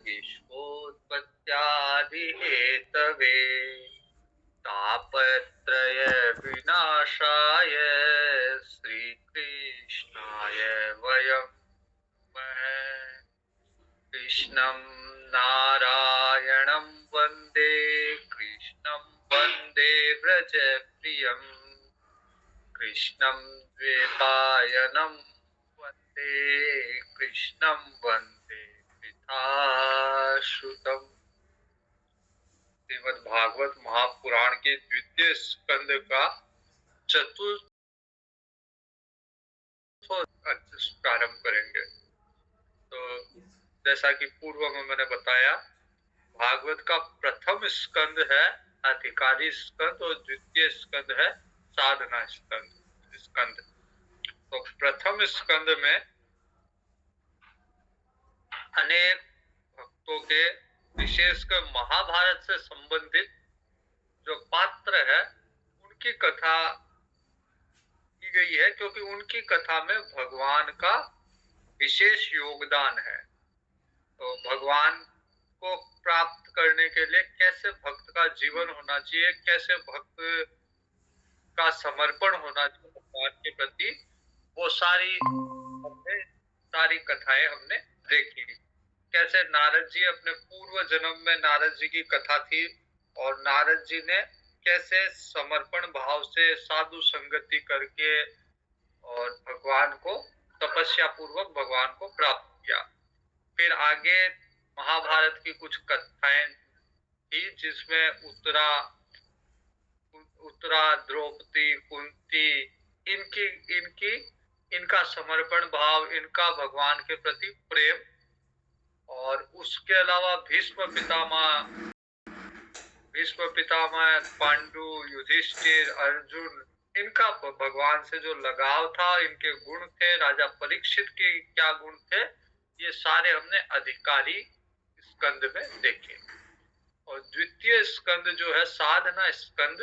विश्वोत्पत्त्यादिहेतवे तापत्रय विनाशाय श्रीकृष्णाय वयं नमः। कृष्णं नारायणं वन्दे कृष्णं वन्दे व्रजप्रियम् कृष्णं द्वैपायनं वन्दे कृष्णं वन्दे पिताश्रुतम्। श्रीमद् भागवत महापुराण के द्वितीय स्कंद का चतुर्थ प्रारंभ करेंगे। तो जैसा कि पूर्व में मैंने बताया, भागवत का प्रथम स्कंद है अधिकारी स्कंद और द्वितीय स्कंद है साधना स्कंद। तो प्रथम स्कंद में अनेक भक्तों के, विशेषकर महाभारत से संबंधित जो पात्र है उनकी कथा की गई है, क्योंकि उनकी कथा में भगवान का विशेष योगदान है। तो भगवान को प्राप्त करने के लिए कैसे भक्त का जीवन होना चाहिए, कैसे भक्त का समर्पण होना चाहिए भगवान के प्रति, वो सारी कथाएं हमने देखी। कैसे नारद जी अपने पूर्व जन्म में नारद जी की कथा थी और नारद जी ने कैसे समर्पण भाव से साधु संगति करके और भगवान को तपस्या पूर्वक भगवान को प्राप्त किया। फिर आगे महाभारत की कुछ कथाएं थी जिसमें उत्तरा, द्रौपदी, कुंती, इनकी इनकी इनका समर्पण भाव, इनका भगवान के प्रति प्रेम, और उसके अलावा भीष्म पितामह, पांडु, युधिष्ठिर, अर्जुन, इनका भगवान से जो लगाव था, इनके गुण थे, राजा परीक्षित के क्या गुण थे, ये सारे हमने अधिकारी स्कंद में देखे। और द्वितीय स्कंद जो है साधना स्कंद,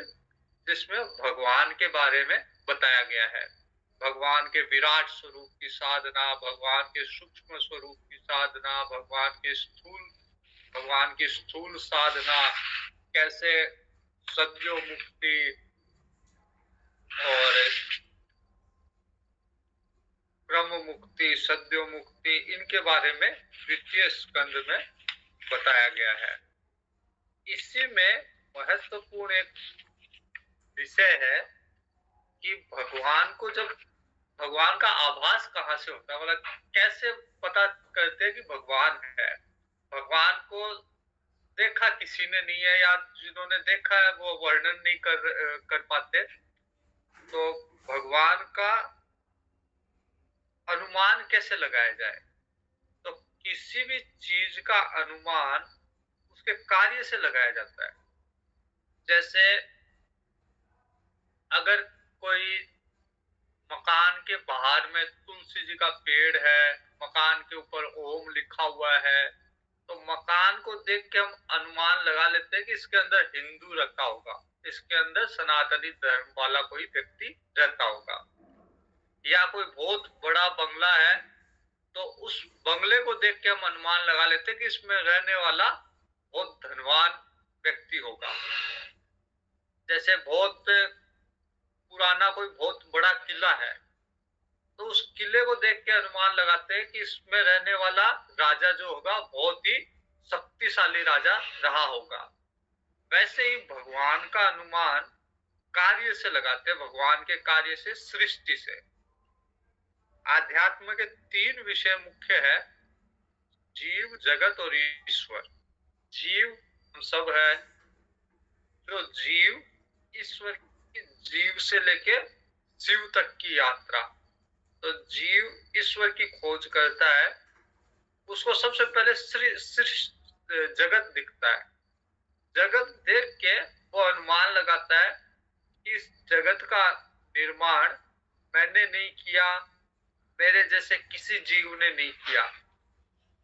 जिसमें भगवान के बारे में बताया गया है। भगवान के विराट स्वरूप की साधना, भगवान के सूक्ष्म स्वरूप की साधना, भगवान की स्थूल साधना, कैसे सद्यो मुक्ति और ब्रह्म मुक्ति, सद्यो मुक्ति, इनके बारे में द्वितीय स्कंद में बताया गया है। इसी में महत्वपूर्ण एक विषय है कि भगवान को, जब भगवान का आभास कहाँ से होता है, मतलब कैसे पता करते हैं कि भगवान है। भगवान को देखा किसी ने नहीं है, या जिन्होंने देखा है वो वर्णन नहीं कर पाते। तो भगवान का अनुमान कैसे लगाया जाए? तो किसी भी चीज का अनुमान उसके कार्य से लगाया जाता है। जैसे अगर कोई मकान के बाहर में तुलसी जी का पेड़ है, मकान के ऊपर ओम लिखा हुआ है, तो मकान को देख के हम अनुमान लगा लेते हैं कि इसके अंदर हिंदू रहता होगा, इसके अंदर सनातनी धर्म वाला कोई व्यक्ति रहता होगा। या कोई बहुत बड़ा बंगला है, तो उस बंगले को देख के हम अनुमान लगा लेते हैं कि इसमें रहने वाला बहुत धनवान व्यक्ति होगा। जैसे बहुत पुराना कोई बहुत बड़ा किला है, तो उस किले को देख के अनुमान लगाते हैं कि इसमें रहने वाला राजा जो होगा बहुत ही शक्तिशाली राजा रहा होगा। वैसे ही भगवान का अनुमान कार्य से लगाते हैं, भगवान के कार्य से, सृष्टि से। आध्यात्म के तीन विषय मुख्य है, जीव, जगत और ईश्वर। जीव हम सब है, जो जीव ईश्वर की, जीव से लेके शिव तक की यात्रा। तो जीव ईश्वर की खोज करता है, उसको सबसे पहले जगत दिखता है। जगत देख के वो अनुमान लगाता है कि इस जगत का निर्माण मैंने नहीं किया, मेरे जैसे किसी जीव ने नहीं किया,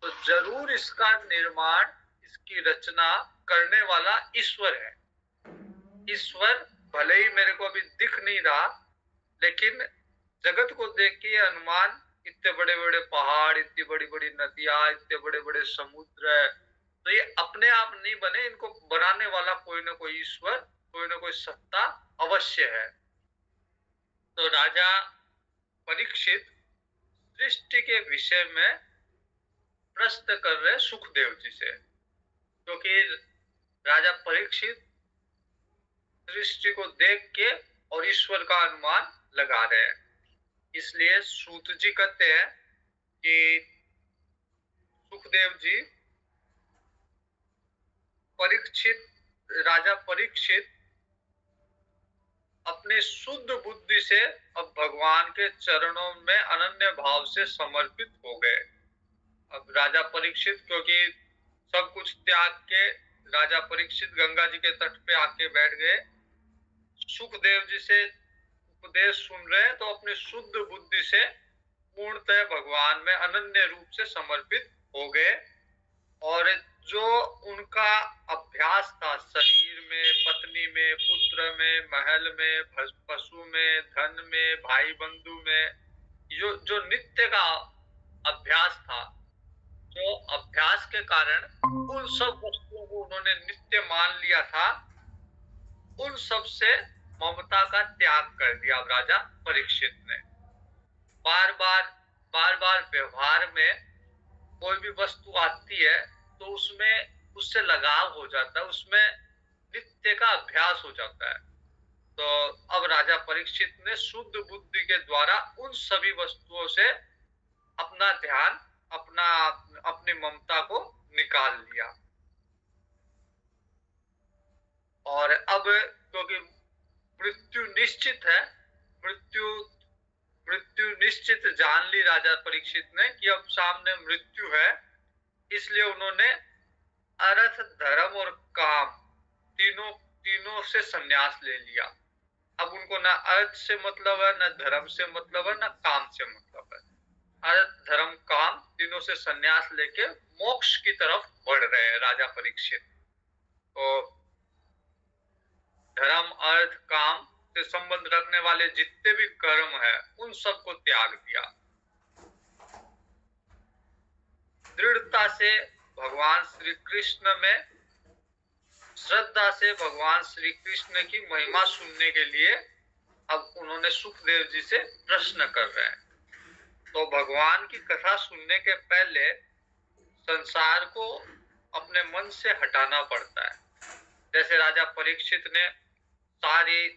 तो जरूर इसका निर्माण, इसकी रचना करने वाला ईश्वर है। ईश्वर भले ही मेरे को अभी दिख नहीं रहा, लेकिन जगत को देख के अनुमान इतने बड़े बड़े पहाड़, इतनी बड़ी बड़ी नदियां, इतने बड़े बड़े समुद्र है, तो ये अपने आप नहीं बने, इनको बनाने वाला कोई ना कोई ईश्वर, कोई ना कोई सत्ता अवश्य है। तो राजा परीक्षित सृष्टि के विषय में प्रश्न कर रहे सुखदेव जी से, क्योंकि राजा परीक्षित सृष्टि को देख के और ईश्वर का अनुमान लगा रहे हैं। इसलिए सूत जी कहते हैं कि सुखदेव जी राजा परीक्षित अपने शुद्ध बुद्धि से अब भगवान के चरणों में अनन्य भाव से समर्पित हो गए। अब राजा परीक्षित, क्योंकि सब कुछ त्याग के राजा परीक्षित गंगा जी के तट पे आके बैठ गए, सुखदेव जी से उपदेश सुन रहे हैं, तो अपनी शुद्ध बुद्धि से पूर्णतः भगवान में अनन्य रूप से समर्पित हो गए। और जो उनका अभ्यास था शरीर में, पत्नी में, पुत्र में, महल में, पशु में, धन में, भाई बंधु में, जो नित्य का अभ्यास था, जो अभ्यास के कारण उन सब वस्तुओं को उन्होंने नित्य मान लिया था, उन सब से ममता का त्याग कर दिया राजा परीक्षित ने। बार बार व्यवहार में कोई भी वस्तु आती है तो उसमें उससे लगाव हो जाता है, उसमें नित्य का अभ्यास हो जाता है। तो अब राजा परीक्षित ने शुद्ध बुद्धि के द्वारा उन सभी वस्तुओं से अपना ध्यान, अपनी ममता को निकाल लिया। और अब क्योंकि मृत्यु निश्चित है, मृत्यु निश्चित जान ली राजा परीक्षित ने कि अब सामने मृत्यु है, इसलिए उन्होंने अर्थ, धर्म और काम तीनों से संन्यास ले लिया। अब उनको ना अर्थ से मतलब है, ना धर्म से मतलब है, ना काम से मतलब है। अर्थ, धर्म, काम तीनों से संन्यास लेके मोक्ष की तरफ बढ़ रहे हैं राजा परीक्षित। तो धर्म, अर्थ, काम से संबंध रखने वाले जितने भी कर्म है उन सबको त्याग दिया। दृढ़ता से भगवान श्री कृष्ण में, श्रद्धा से भगवान श्री कृष्ण की महिमा सुनने के लिए अब उन्होंने सुखदेव जी से प्रश्न कर रहे हैं। तो भगवान की कथा सुनने के पहले संसार को अपने मन से हटाना पड़ता है। जैसे राजा परीक्षित ने सारी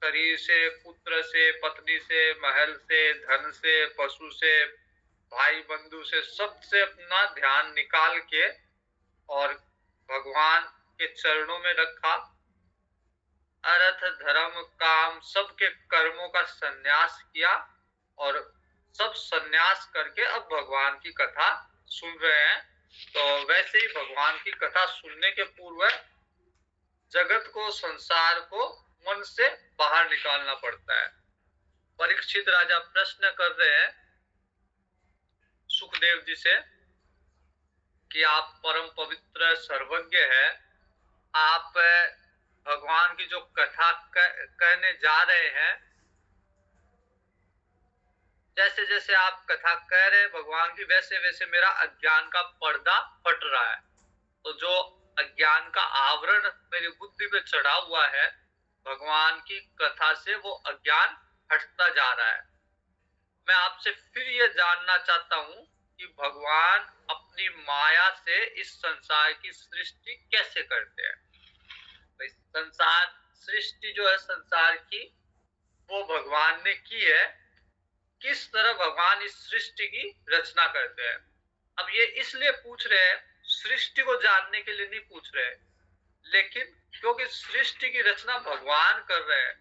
शरीर से, पुत्र से, पत्नी से, महल से, धन से, पशु से, भाई बंधु से, सबसे अपना ध्यान निकाल के और भगवान के चरणों में रखा। अर्थ, धर्म, काम सबके कर्मों का संन्यास किया और सब संन्यास करके अब भगवान की कथा सुन रहे हैं। तो वैसे ही भगवान की कथा सुनने के पूर्व जगत को, संसार को मन से बाहर निकालना पड़ता है। परीक्षित राजा प्रश्न कर रहे हैं सुखदेव जी से कि आप परम पवित्र सर्वज्ञ है, आप भगवान की जो कथा कहने जा रहे हैं, जैसे जैसे आप कथा कह रहे हैं भगवान की, वैसे वैसे मेरा अज्ञान का पर्दा फट रहा है। तो जो अज्ञान का आवरण मेरी बुद्धि पे चढ़ा हुआ है, भगवान की कथा से वो अज्ञान हटता जा रहा है। मैं आपसे फिर ये जानना चाहता हूँ कि भगवान अपनी माया से इस संसार की सृष्टि कैसे करते हैं। संसार सृष्टि जो है संसार की, वो भगवान ने की है। किस तरह भगवान इस सृष्टि की रचना करते हैं। अब ये इसलिए पूछ रहे हैं, सृष्टि को जानने के लिए नहीं पूछ रहे, लेकिन क्योंकि सृष्टि की रचना भगवान कर रहे हैं,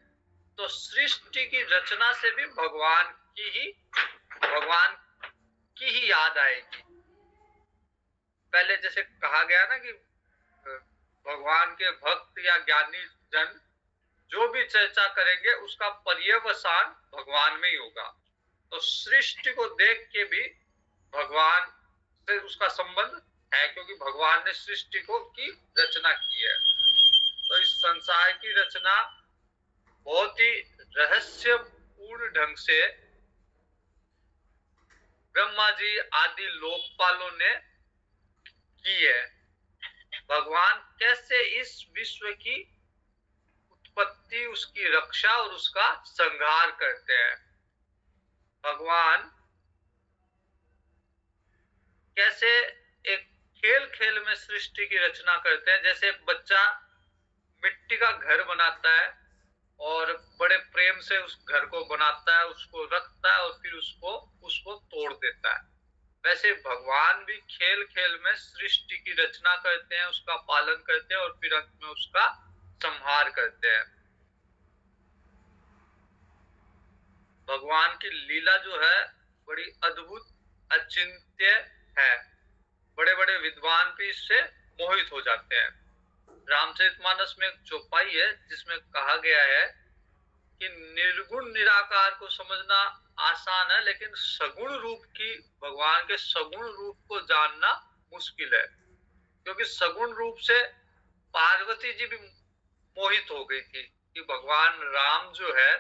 तो सृष्टि की रचना से भी भगवान की ही याद आएगी। पहले जैसे कहा गया ना कि भगवान के भक्त या ज्ञानी जन जो भी चर्चा करेंगे उसका पर्यवसान भगवान में ही होगा। तो सृष्टि को देख के भी भगवान से उसका संबंध है, क्योंकि भगवान ने सृष्टि की रचना की है। तो इस संसार की रचना बहुत ही रहस्यपूर्ण ढंग से ब्रह्मा जी आदि लोकपालों ने की है। भगवान कैसे इस विश्व की उत्पत्ति, उसकी रक्षा और उसका संहार करते हैं। भगवान कैसे एक खेल खेल में सृष्टि की रचना करते हैं। जैसे बच्चा मिट्टी का घर बनाता है और बड़े प्रेम से उस घर को बनाता है, उसको रखता है और फिर उसको उसको तोड़ देता है। वैसे भगवान भी खेल खेल में सृष्टि की रचना करते हैं, उसका पालन करते हैं और फिर अंत में उसका संहार करते हैं। भगवान की लीला जो है बड़ी अद्भुत, अचिंत्य है। बड़े बड़े विद्वान भी इससे मोहित हो जाते हैं। रामचरितमानस में एक चौपाई है जिसमें कहा गया है कि निर्गुण निराकार को समझना आसान है, लेकिन सगुण रूप की, भगवान के सगुण रूप को जानना मुश्किल है। क्योंकि सगुण रूप से पार्वती जी भी मोहित हो गई थी कि भगवान राम जो है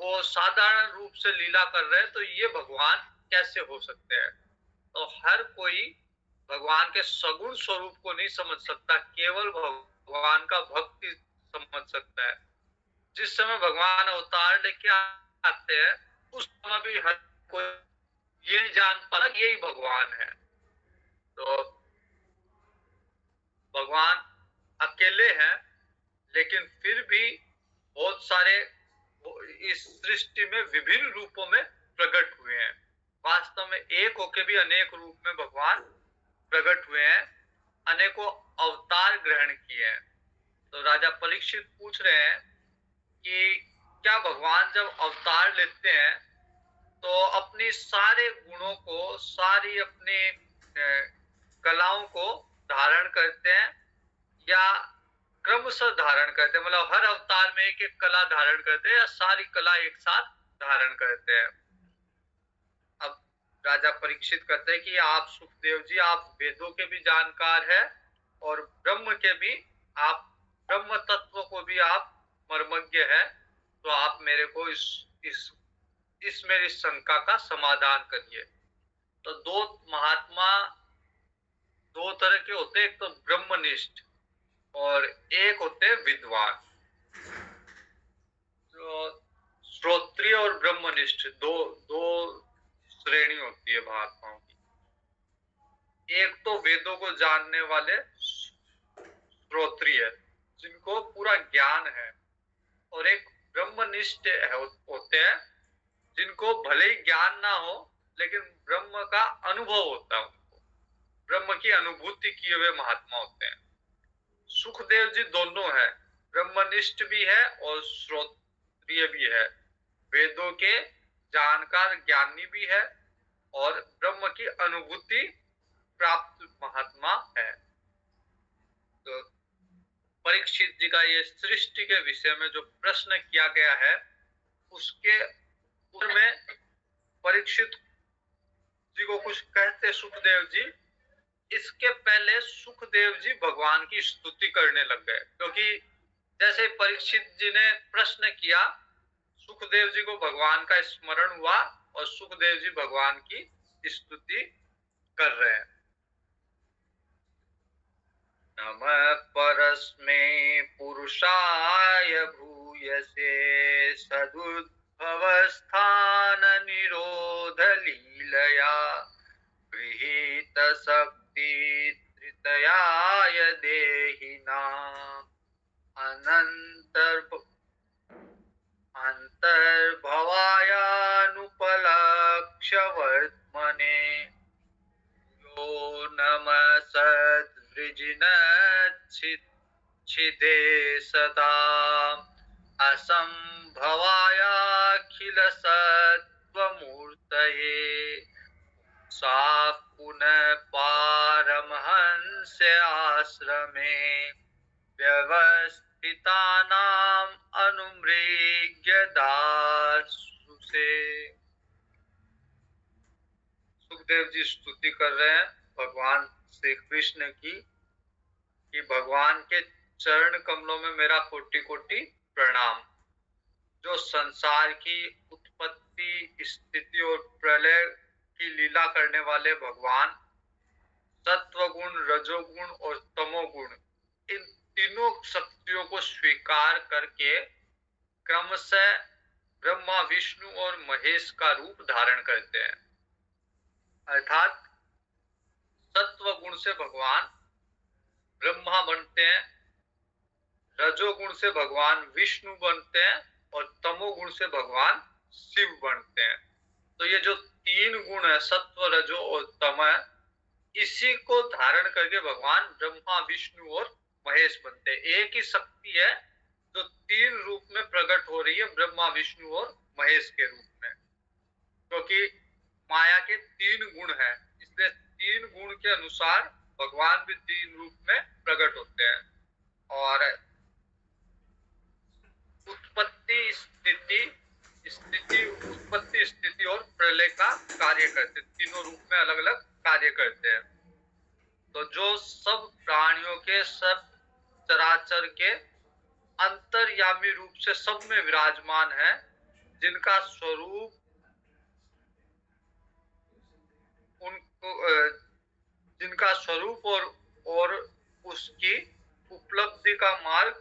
वो साधारण रूप से लीला कर रहे हैं, तो ये भगवान कैसे हो सकते हैं। तो हर कोई भगवान के सगुण स्वरूप को नहीं समझ सकता, केवल भगवान का भक्ति समझ सकता है। जिस समय भगवान अवतार लेके आते हैं उस समय भी हर कोई ये नहीं जान पाता यही भगवान है। तो भगवान अकेले हैं, लेकिन फिर भी बहुत सारे इस सृष्टि में विभिन्न रूपों में प्रकट हुए हैं। वास्तव में एक होके भी अनेक रूप में भगवान प्रकट हुए हैं, अनेकों अवतार ग्रहण किए हैं। तो राजा परीक्षित पूछ रहे हैं कि क्या भगवान जब अवतार लेते हैं तो अपनी सारे गुणों को, सारी अपनी कलाओं को धारण करते हैं या क्रमशः धारण करते हैं, मतलब हर अवतार में एक एक कला धारण करते हैं या सारी कला एक साथ धारण करते हैं। अब राजा परीक्षित कहते हैं कि आप सुखदेव जी, आप वेदों के भी जानकार है और ब्रह्म के भी, आप ब्रह्म तत्व को भी आप मर्मज्ञ है, तो आप मेरे को इस मेरी शंका का समाधान करिए। तो दो महात्मा दो तरह के होते हैं, एक तो ब्रह्मनिष्ठ और एक होते विद्वान। तो श्रोत्रिय और ब्रह्मनिष्ठ दो दो श्रेणी होती है महात्माओं की। एक तो वेदों को जानने वाले श्रोत्रिय जिनको पूरा ज्ञान है, और एक ब्रह्मनिष्ठ होते हैं जिनको भले ही ज्ञान ना हो लेकिन ब्रह्म का अनुभव होता है, उनको ब्रह्म की अनुभूति किए हुए महात्मा होते हैं। सुखदेव जी दोनों है, ब्रह्मनिष्ठ भी है और श्रोत्रिय भी है, वेदों के जानकार ज्ञानी भी है और ब्रह्म की अनुभूति प्राप्त महात्मा है। तो परीक्षित जी का ये सृष्टि के विषय में जो प्रश्न किया गया है उसके उत्तर में परीक्षित जी को कुछ कहते सुखदेव जी, इसके पहले सुखदेव जी भगवान की स्तुति करने लग गए। क्योंकि जैसे परीक्षित जी ने प्रश्न किया, सुखदेव जी को भगवान का स्मरण हुआ और सुखदेव जी भगवान की स्तुति कर रहे हैं। नमः परस्मै पुरुषाय भूयसे सदुद्भवस्थान निरोध लीलया गृहीत शक्ति त्रितयाय देहिनाम् अंतर्भवायानुपलक्ष्य वर्त्मने यो नमः सद्वृजिनच्छिदे सदा असंभवायाखिल सत्त्वमूर्तये सा पुनः पारमहंस आश्रमे व्यवस्थितानाम् अनुमृग्य दासुषे। सुखदेव जी स्तुति कर रहे हैं भगवान श्री कृष्ण की कि भगवान के चरण कमलों में मेरा कोटि कोटि प्रणाम। जो संसार की उत्पत्ति, स्थिति और प्रलय की लीला करने वाले भगवान सत्व गुण, रजोगुण और तमोगुण, इन तीनों शक्तियों को स्वीकार करके क्रमशः ब्रह्मा, विष्णु और महेश का रूप धारण करते हैं। अर्थात सत्व गुण से भगवान ब्रह्मा बनते हैं, रजोगुण से भगवान विष्णु बनते हैं और तमोगुण से भगवान शिव बनते हैं। तो ये जो तीन गुण है, सत्व, रजो और तम, इसी को धारण करके भगवान ब्रह्मा, विष्णु और महेश बनते हैं। एक ही शक्ति है जो तीन रूप में प्रकट हो रही है, ब्रह्मा, विष्णु और महेश के रूप में। क्योंकि माया के तीन गुण हैं, इसलिए तीन गुण के अनुसार भगवान भी तीन रूप में प्रकट होते हैं। और उत्पत्ति, उत्पत्ति, स्थिति और प्रलय का कार्य करते हैं। तीनों रूप में अलग अलग कार्य करते हैं। तो जो सब प्राणियों के, सब चराचर के अंतर्यामी रूप से सब में विराजमान है, जिनका स्वरूप उनको जिनका स्वरूप और उसकी उपलब्धि का मार्ग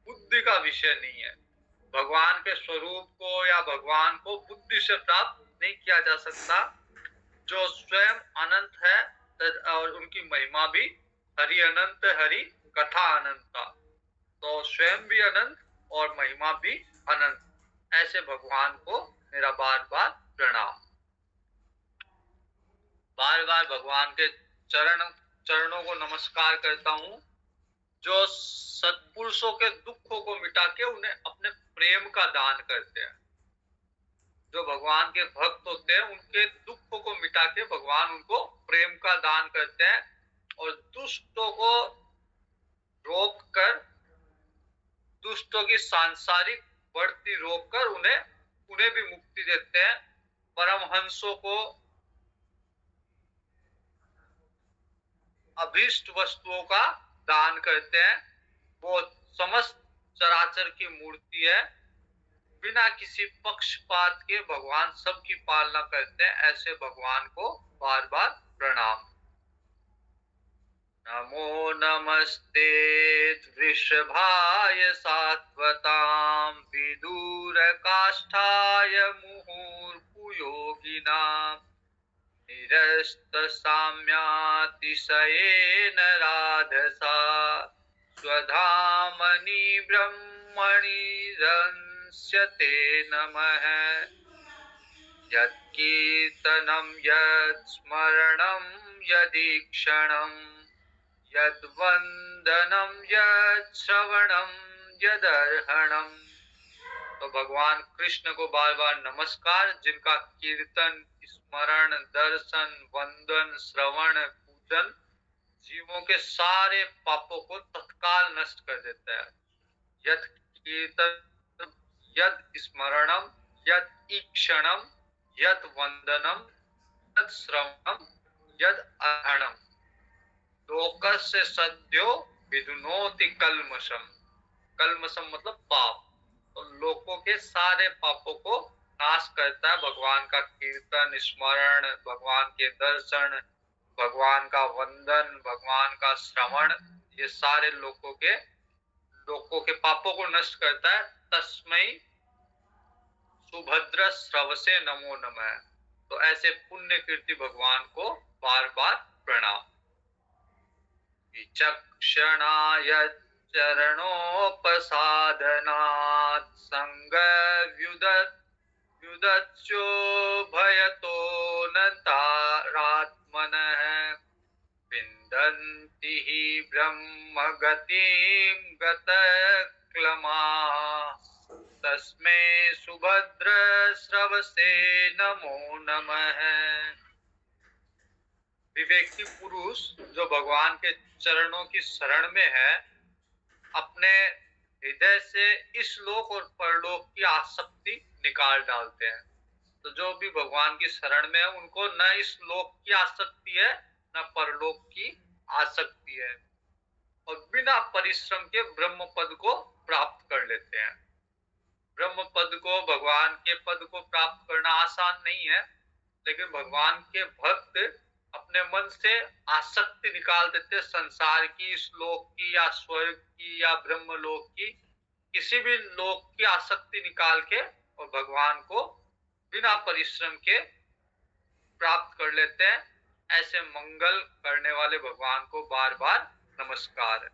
बुद्धि का विषय नहीं है। भगवान के स्वरूप को या भगवान को बुद्धि से प्राप्त नहीं किया जा सकता। जो स्वयं अनंत है और उनकी महिमा भी हरि अनंत, हरि कथा अनंता, तो स्वयं भी अनंत और महिमा भी अनंत, ऐसे भगवान को मेरा बार बार प्रणाम। बार बार भगवान के चरणों को नमस्कार करता हूँ, जो सत्पुरुषों के दुखों को मिटा के उन्हें अपने प्रेम का दान करते हैं। जो भगवान के भक्त होते हैं, उनके दुखों को मिटा के भगवान उनको प्रेम का दान करते हैं और दुष्टों को रोक कर, दुष्टों की सांसारिक बढ़ती रोक कर उन्हें भी मुक्ति देते हैं। परमहंसों को अभीष्ट वस्तुओं का दान करते हैं। वो समस्त चराचर की मूर्ति है, बिना किसी पक्षपात के भगवान सबकी पालना करते हैं। ऐसे भगवान को बार बार प्रणाम। नमो नमस्ते वृषभाय सात्वतां विदूर काष्ठाय मुहुर्भुयोगिनां निरस्त साम्यातिशयेन राधसा स्वधामनि ब्रह्मणि रंस्यते नमः। यत्कीर्तनं यत्स्मरणं यदीक्षणं यद्वंदनं यत्श्रवणं यदर्हणम्। तो भगवान कृष्ण को बार बार नमस्कार, जिनका कीर्तन, स्मरण, दर्शन, वंदन, श्रवण, पूजन जीवों के सारे पापों को तत्काल नष्ट कर देता है। यत् कीर्तन, यत् स्मरणम, यत् ईक्षणम, यत् वंदनम, यत् श्रवणम, यत् अर्हणम लोकस्य सद्यो विदुनोति कल्मषम। कल्मषम मतलब पाप। तो लोगों के सारे पापों को नाश करता है भगवान का कीर्तन, स्मरण, भगवान के दर्शन, भगवान का वंदन, भगवान का श्रवण। ये सारे लोगों के पापों को नष्ट करता है। तस्मै सुभद्र श्रवसे नमो नमः। तो ऐसे पुण्य कीर्ति भगवान को बार बार प्रणाम। विचक्षणाय चरणोपसादनात् संग व्युदत्स्यो भयतो नतारात्मनः विन्दन्ति हि ब्रह्मगतिं गतक्लमाः तस्मै सुभद्र श्रवसे नमो नमः। विवेकी पुरुष जो भगवान के चरणों की शरण में है, अपने हृदय से इस लोक और परलोक की आसक्ति निकाल डालते हैं। तो जो भी भगवान की शरण में है, उनको न इस लोक की आसक्ति है न परलोक की आसक्ति है, और बिना परिश्रम के ब्रह्म पद को प्राप्त कर लेते हैं। ब्रह्म पद को, भगवान के पद को प्राप्त करना आसान नहीं है। लेकिन भगवान के भक्त अपने मन से आसक्ति निकाल देते, संसार की, इस लोक की या स्वर्ग की या ब्रह्म लोक की, किसी भी लोक की आसक्ति निकाल के और भगवान को बिना परिश्रम के प्राप्त कर लेते हैं। ऐसे मंगल करने वाले भगवान को बार बार नमस्कार है।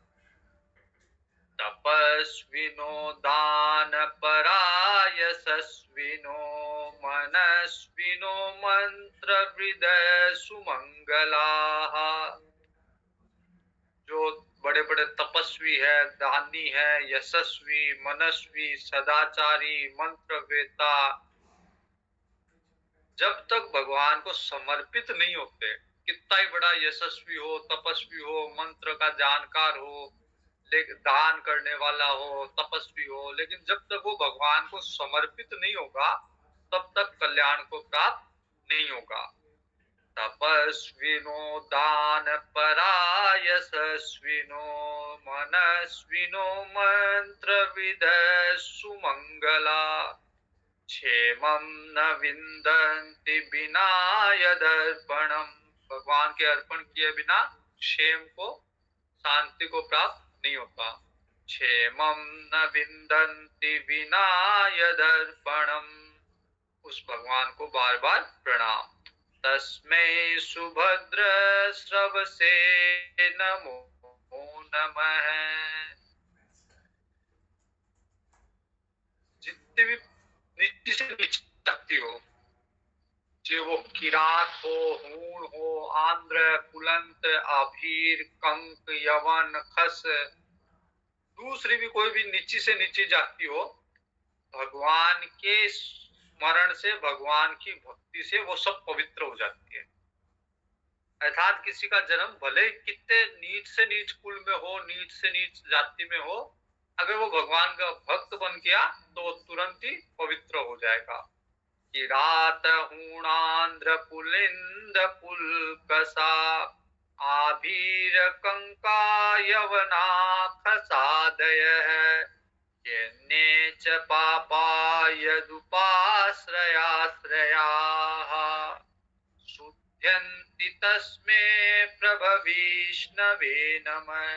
तपस्विनो दान परा यशस्विनो मनस्विनो मंत्र हृदय सुमंगलाः। जो बड़े बड़े तपस्वी है, दानी है, यशस्वी, मनस्वी, सदाचारी, मंत्र वेता, जब तक भगवान को समर्पित नहीं होते, कितना ही बड़ा यशस्वी हो, तपस्वी हो, मंत्र का जानकार हो, लेकिन दान करने वाला हो, तपस्वी हो, लेकिन जब तक वो भगवान को समर्पित नहीं होगा, तब तक कल्याण को प्राप्त नहीं होगा। तपस्विनो दान परा यशस्विनो मनस्विनो मंत्र विदः सुमंगला क्षेमं न विन्दन्ति बिना यदर्पणम्। भगवान के अर्पण किए बिना क्षेम को, शांति को प्राप्त नहीं होता। क्षेमं न विन्दन्ति बिना यदर्पणम्। उस भगवान को बार बार प्रणाम। तस्मै सुभद्र श्रवसे नमो नमः। जितने भी नीचे से नीचे शक्ति हो, चाहे वो किरात हो, हूण हो, आंध्र, कुलंत, आभीर, कंक, यवन, खस, दूसरी भी कोई भी नीची से नीची जाति हो, भगवान के स्मरण से, भगवान की भक्ति से वो सब पवित्र हो जाती है। अर्थात किसी का जन्म भले कितने नीच से नीच कुल में हो, नीच से नीच जाति में हो, अगर वो भगवान का भक्त बन गया तो वो तुरंत ही पवित्र हो जाएगा। किरात हूणांध्र पुलिंद पुलकसा आभीर कंका यवना खसादयः यन्ने च पापा यदुपाश्रयाश्रयाः शुध्यन्ति तस्मै प्रभविष्णवे नमः।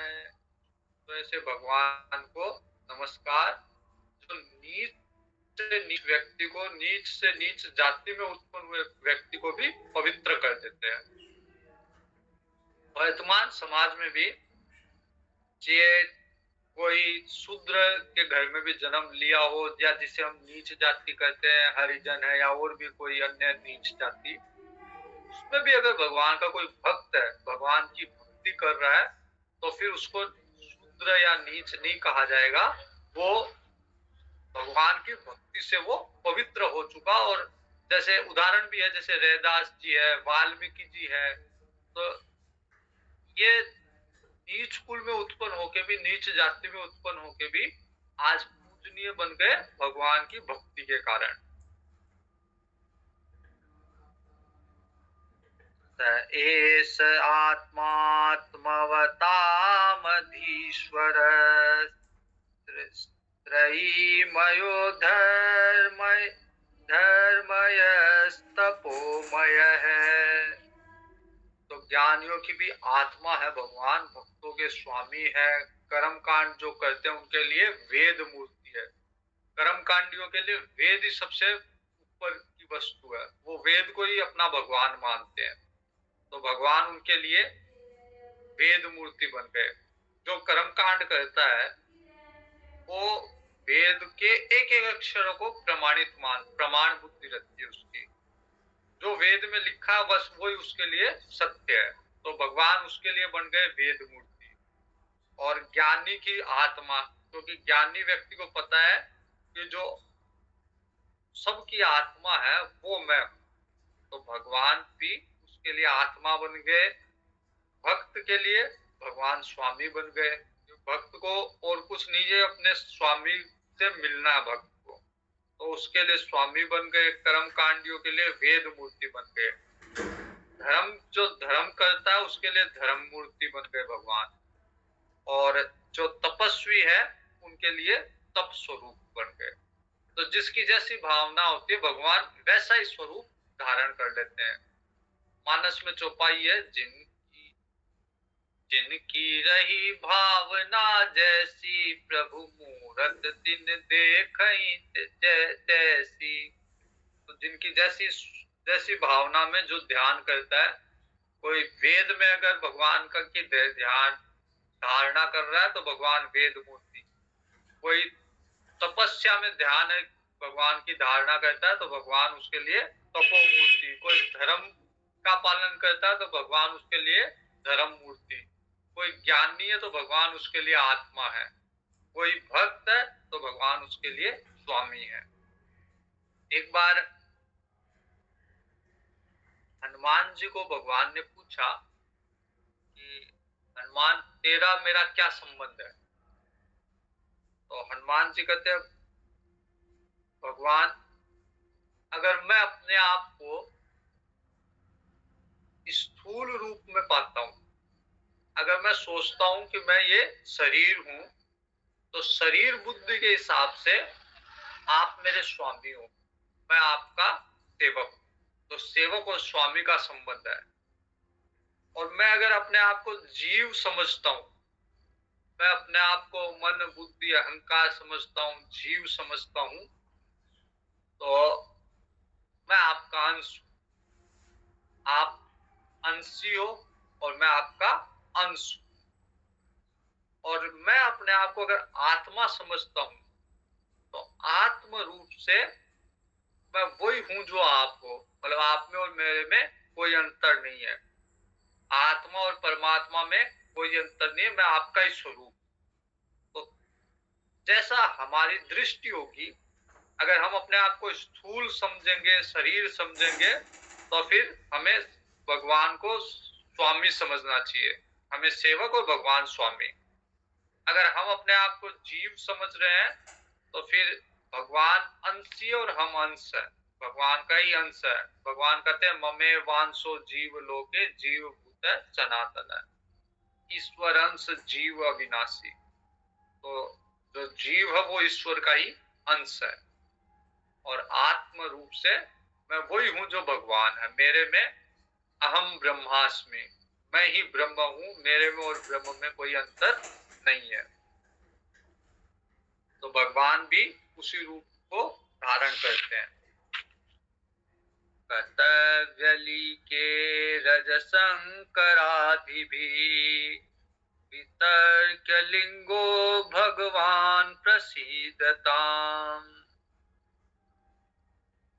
तो ऐसे भगवान को नमस्कार, जो नीच से नीच व्यक्ति को, नीच से नीच जाति में उत्पन्न हुए व्यक्ति को भी पवित्र कर देते हैं। वर्तमान समाज में भी ये कोई शूद्र के घर में भी जन्म लिया हो, या जिसे हम नीच जाति कहते हैं, हरिजन है या और भी कोई अन्य नीच जाति, उसमें भी अगर भगवान का कोई भक्त है, भगवान की भक्ति कर रहा है, तो फिर उसको शूद्र या नीच नहीं कहा जाएगा। वो भगवान की भक्ति से वो पवित्र हो चुका। और जैसे उदाहरण भी है, जैसे रैदास जी है, वाल्मीकि जी है, तो ये नीच कुल में उत्पन्न होके भी, नीच जाति में उत्पन्न होके भी आज पूजनीय बन गए भगवान की भक्ति के कारण। एष आत्मात्मवतामधीश्वर त्रयीमयो धर्मयस्तपोमय है। तो ज्ञानियों की भी आत्मा है भगवान, भक्तों के स्वामी है। कर्म कांड जो करते हैं उनके लिए वेद मूर्ति है। कर्म कांडियों के लिए वेद ही सबसे ऊपर की वस्तु है, वो वेद को ही अपना भगवान मानते हैं। तो भगवान उनके लिए वेद मूर्ति बन गए। जो कर्म कांड करता है वो वेद के एक एक अक्षरों को प्रमाण बुद्धि रहती है उसकी। जो वेद में लिखा बस वही उसके लिए सत्य है। तो भगवान उसके लिए बन गए वेद मूर्ति। और ज्ञानी की आत्मा, क्योंकि ज्ञानी व्यक्ति को पता है कि जो सबकी आत्मा है वो मैं हूं, तो भगवान भी उसके लिए आत्मा बन गए। भक्त के लिए भगवान स्वामी बन गए। भक्त को और कुछ नहीं है, अपने स्वामी से मिलना है भक्त को, तो उसके लिए स्वामी बन गए। कर्म कांडियों के लिए वेद मूर्ति बन गए। जो धर्म करता है उसके लिए धर्म मूर्ति बन गए भगवान। और जो तपस्वी है उनके लिए तप स्वरूप बन गए। तो जिसकी जैसी भावना होती है, भगवान वैसा ही स्वरूप धारण कर लेते हैं। मानस में चौपाई है, जिनकी जिनकी रही भावना जैसी, प्रभु मूरत तिन देखई तैसी। तो जिनकी जैसी जैसी भावना में जो ध्यान करता है, कोई वेद में अगर भगवान का की ध्यान धारणा कर रहा है तो भगवान वेद मूर्ति, कोई तपस्या में ध्यान है भगवान की धारणा करता है तो भगवान उसके लिए तपोमूर्ति, कोई धर्म का पालन करता है तो भगवान उसके लिए धर्म मूर्ति, कोई ज्ञानी है तो भगवान उसके लिए आत्मा है, कोई भक्त है तो भगवान उसके लिए स्वामी है। एक बार हनुमान जी को भगवान ने पूछा कि हनुमान तेरा मेरा क्या संबंध है? तो हनुमान जी कहते हैं, भगवान अगर मैं अपने आप को स्थूल रूप में पाता हूं, अगर मैं सोचता हूं कि मैं ये शरीर हूं, तो शरीर बुद्धि के हिसाब से आप मेरे स्वामी हो, मैं आपका सेवक हूं। तो सेवक और स्वामी का संबंध है। और मैं अगर अपने आप को जीव समझता हूं, मैं अपने आप को मन बुद्धि अहंकार समझता हूं, जीव समझता हूं, तो मैं आपका अंश हूं, आप अंशी हो और मैं आपका अंश हूं। और मैं अपने आप को अगर आत्मा समझता हूं, तो आत्म रूप से मैं वही हूं जो आप हो, मतलब आप में और मेरे में कोई अंतर नहीं है, आत्मा और परमात्मा में कोई अंतर नहीं है, मैं आपका ही स्वरूप। तो जैसा हमारी दृष्टि होगी, अगर हम अपने आप को स्थूल समझेंगे, शरीर समझेंगे, तो फिर हमें भगवान को स्वामी समझना चाहिए, हमें सेवक और भगवान स्वामी। अगर हम अपने आप को जीव समझ रहे हैं, तो फिर भगवान अंशी और हम अंश है, भगवान का ही अंश है। भगवान कहते हैं ममे वांसो जीव लोके जीव भूत सनातन है, ईश्वर अंश जीव अविनाशी। तो जो जीव है वो ईश्वर का ही अंश है, और आत्म रूप से मैं वही हूं जो भगवान है। मेरे में अहम ब्रह्मास्मि, मैं ही ब्रह्म हूं, मेरे में और ब्रह्म में कोई अंतर नहीं है। तो भगवान भी उसी रूप को धारण करते हैं। कर्तव्यली के रजशंकरादि भी, वितर्क लिंगो भगवान प्रसीदताम।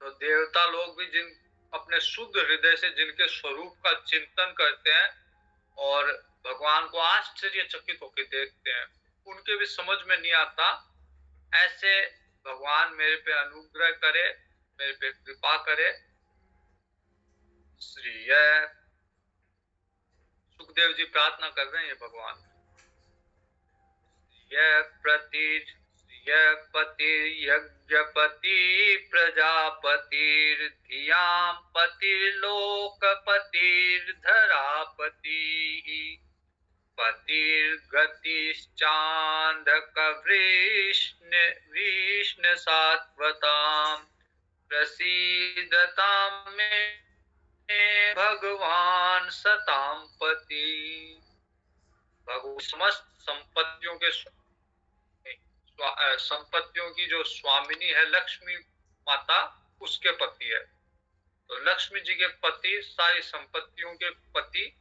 तो देवता लोग भी जिन अपने शुद्ध हृदय से जिनके स्वरूप का चिंतन करते हैं और भगवान को आश्चर्यचकित होकर देखते हैं, उनके भी समझ में नहीं आता, ऐसे भगवान मेरे पे अनुग्रह करे, मेरे पे कृपा करे। श्री सुखदेव जी प्रार्थना कर रहे हैं भगवान, यज्ञपति प्रजापतिर्धियां पतिर्लोकपतिर्धरापति, पतिर्गतिश्चान्धकवृष्ण सात्वतां, प्रसीदतां मे भगवान सतां पति। भगवान समस्त संपत्तियों के संपत्तियों की जो स्वामिनी है लक्ष्मी माता, उसके पति है। तो लक्ष्मी जी के पति, सारी संपत्तियों के पति,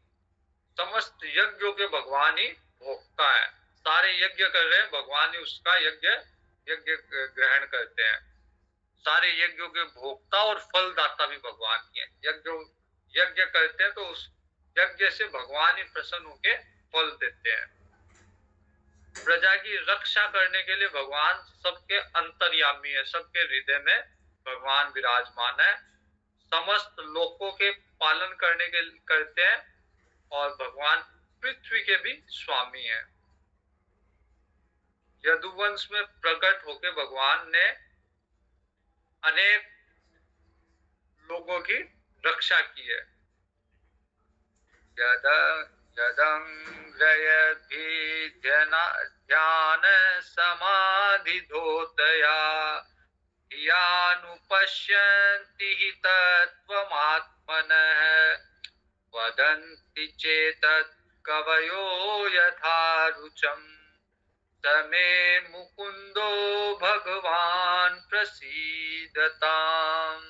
समस्त यज्ञों के भगवान ही भोक्ता है। सारे यज्ञ कर रहे हैं भगवान ही, उसका यज्ञ ग्रहण करते हैं। सारे यज्ञों के भोक्ता और फलदाता भी भगवान ही है। यज्ञ करते हैं तो उस यज्ञ से भगवान ही प्रसन्न होकर फल देते हैं। प्रजा की रक्षा करने के लिए भगवान सबके अंतर्यामी है, सबके हृदय में भगवान विराजमान है। समस्त लोकों के पालन करने के करते हैं, और भगवान पृथ्वी के भी स्वामी हैं। यदुवंश में प्रकट होकर भगवान ने अनेक लोगों की रक्षा की है। ध्यान समाधि धोतया, यानुपश्यति पश्यन्ति हि तत्त्वमात्मनः वदन्ति चेतत् कवयो यथा रुचम् तमे मुकुंदो भगवान प्रसीदताम्।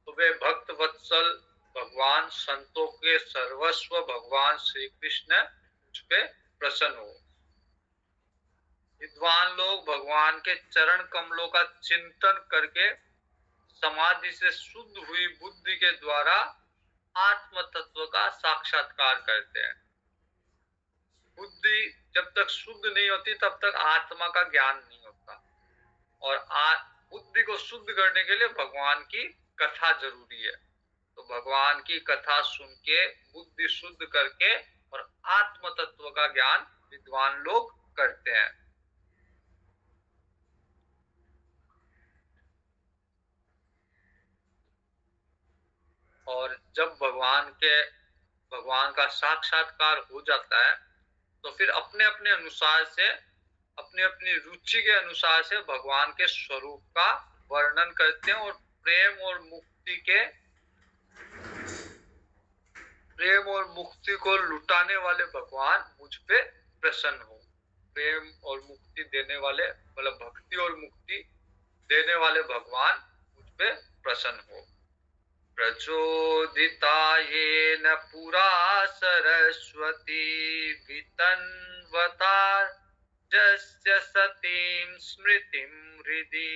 तो वे भक्त वत्सल भगवान संतों के सर्वस्व भगवान श्री कृष्ण मुझ पे प्रसन्न हो। विद्वान लोग भगवान के चरण कमलों का चिंतन करके समाधि से शुद्ध हुई बुद्धि के द्वारा आत्म तत्व का साक्षात्कार करते हैं। बुद्धि जब तक शुद्ध नहीं होती तब तक आत्मा का ज्ञान नहीं होता, और बुद्धि को शुद्ध करने के लिए भगवान की कथा जरूरी है। तो भगवान की कथा सुन के बुद्धि शुद्ध करके और आत्म तत्व का ज्ञान विद्वान लोग करते हैं। और जब भगवान का साक्षात्कार हो जाता है तो फिर अपने अपने अनुसार से, अपनी अपनी रुचि के अनुसार से भगवान के स्वरूप का वर्णन करते हैं, और प्रेम और मुक्ति को लुटाने वाले भगवान मुझ पे प्रसन्न हो। प्रेम और मुक्ति देने वाले, मतलब भक्ति और मुक्ति देने वाले भगवान मुझ पे प्रसन्न हो। प्रचोदिता येन पुरा सरस्वती वितन्वता जस्य सतीं स्मृतिं हृदि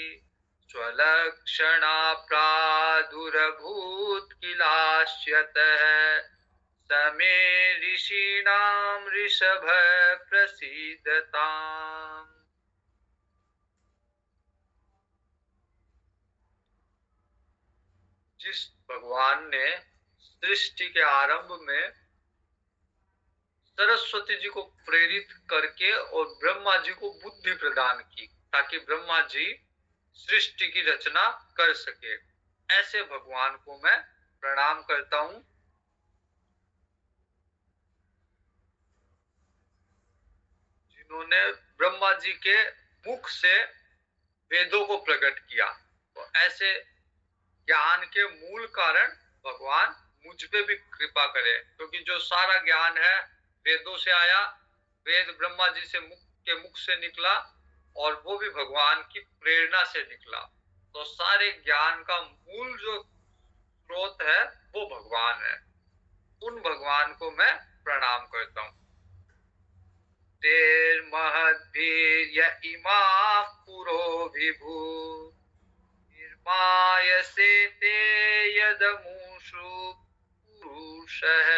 स्वलक्षणा प्रादुरभूत् किलास्यतः समे ऋषीणां ऋषभ प्रसीदताम्। जिस भगवान ने सृष्टि के आरंभ में सरस्वती जी को प्रेरित करके और ब्रह्मा जी को बुद्धि प्रदान की ताकि ब्रह्मा जी सृष्टि की रचना कर सके, ऐसे भगवान को मैं प्रणाम करता हूँ। जिन्होंने ब्रह्मा जी के मुख से वेदों को प्रकट किया, तो ऐसे ज्ञान के मूल कारण भगवान मुझ पे भी कृपा करे, क्योंकि जो सारा ज्ञान है वेदों से आया, वेद ब्रह्मा जी से के मुख से निकला और वो भी भगवान की प्रेरणा से निकला। तो सारे ज्ञान का मूल जो स्रोत है वो भगवान है। उन भगवान को मैं प्रणाम करता हूँ। तेर्महद्भिर्य इमाः पुरो विभु निर्मायसे ते यदमुषु पुरुषः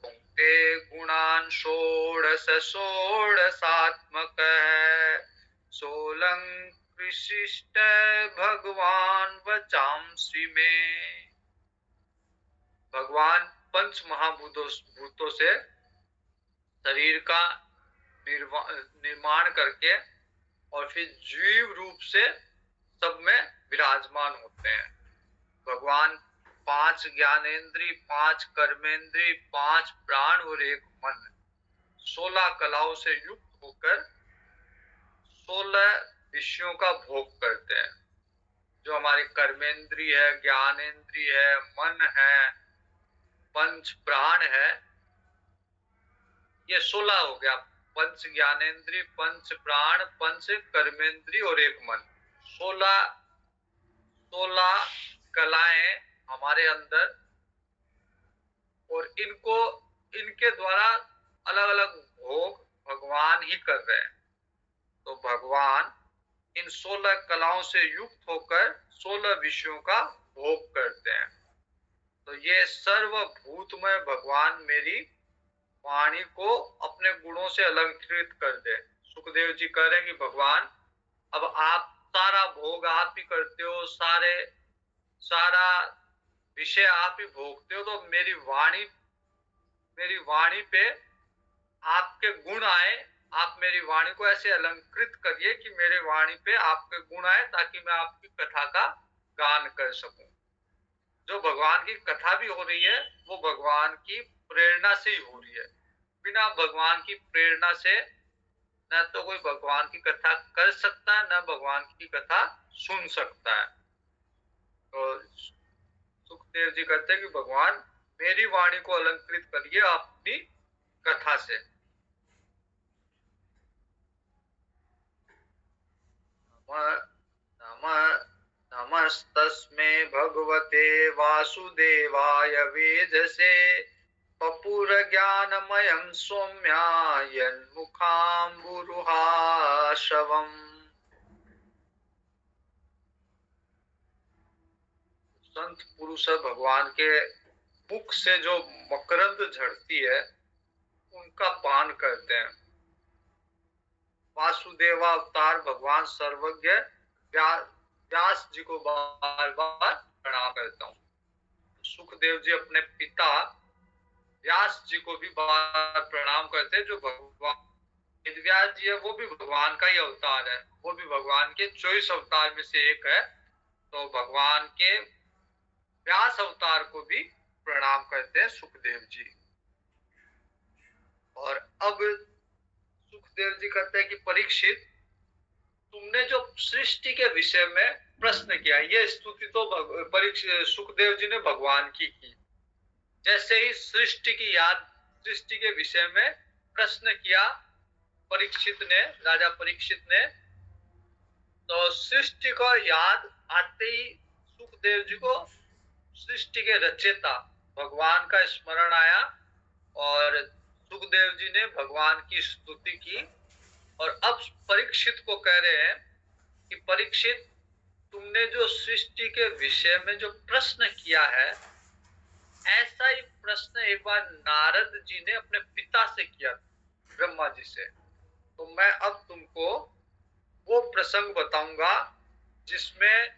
भुङ्क्ते गुणान् षोडश षोडशात्मकः सोऽलङ्कृशिष्ट भगवान् वचांसि मे। भगवान पंच महाभूतों से शरीर का निर्माण करके और फिर जीव रूप से सब में विराजमान होते हैं। भगवान 5 ज्ञानेंद्री, 5 कर्मेंद्री, 5 प्राण और 1 मन, 16 कलाओं से युक्त होकर 16 विषयों का भोग करते हैं। जो हमारी कर्मेंद्री है, ज्ञानेंद्री है, मन है, पंच प्राण है, ये 16 हो गया। पंच ज्ञानेंद्री, पंच प्राण, पंच कर्मेंद्री और 1 मन, 16 कलाएं हमारे अंदर, और इनके द्वारा अलग अलग भोग भगवान ही कर रहे हैं। तो भगवान इन 16 कलाओं से युक्त होकर 16 विषयों का भोग करते हैं। तो ये सर्वभूतमय भगवान मेरी वाणी को अपने गुणों से अलंकृत कर दे। सुखदेव जी कह रहे हैं कि भगवान अब आप सारा भोग आप ही करते हो, सारा विषय आप ही भोगते हो, तो मेरी वाणी पे आपके गुण आए। आप मेरी वाणी को ऐसे अलंकृत करिए कि मेरे वाणी पे आपके गुण आए, ताकि मैं आपकी कथा का गान कर सकूं। जो भगवान की कथा भी हो रही है वो भगवान की प्रेरणा से ही हो रही है। बिना भगवान की प्रेरणा से न तो कोई भगवान की कथा कर सकता है, न भगवान की कथा सुन सकता है। तो सुखदेव जी कहते हैं कि भगवान मेरी वाणी को अलंकृत करिए अपनी कथा से। नमः नमस्तस्मै भगवते वासुदेवाय वेधसे पपुरज्ञानमयं सौम्यायन्मुखाम्बुरुहाशवम्। संत पुरुष भगवान के मुख से जो मकरंद झड़ती है उनका पान करते हैं। वासुदेव अवतार भगवान सर्वज्ञ व्यास जी को बार बार प्रणाम करता हूँ। सुखदेव जी अपने पिता व्यास जी को भी बार प्रणाम करते हैं, जो भगवान व्यास जी है वो भी भगवान का ही अवतार है, वो भी भगवान के 24 अवतार में से एक है। तो भगवान के व्यास अवतार को भी प्रणाम करते हैं सुखदेव जी। और अब सुखदेव जी कहते हैं कि परीक्षित, तुमने जो सृष्टि के विषय में प्रश्न किया, ये स्तुति तो परीक्षित सुखदेव जी ने भगवान की। जैसे ही सृष्टि की याद, सृष्टि के विषय में प्रश्न किया परीक्षित ने, राजा परीक्षित ने, तो सृष्टि को याद आते ही सुखदेव जी को सृष्टि के रचयिता भगवान का स्मरण आया और सुखदेव जी ने भगवान की स्तुति की। और अब परीक्षित को कह रहे हैं कि परीक्षित, तुमने जो सृष्टि के विषय में जो प्रश्न किया है, ऐसा ही प्रश्न एक बार नारद जी ने अपने पिता से किया, ब्रह्मा जी से। तो मैं अब तुमको वो प्रसंग बताऊंगा जिसमें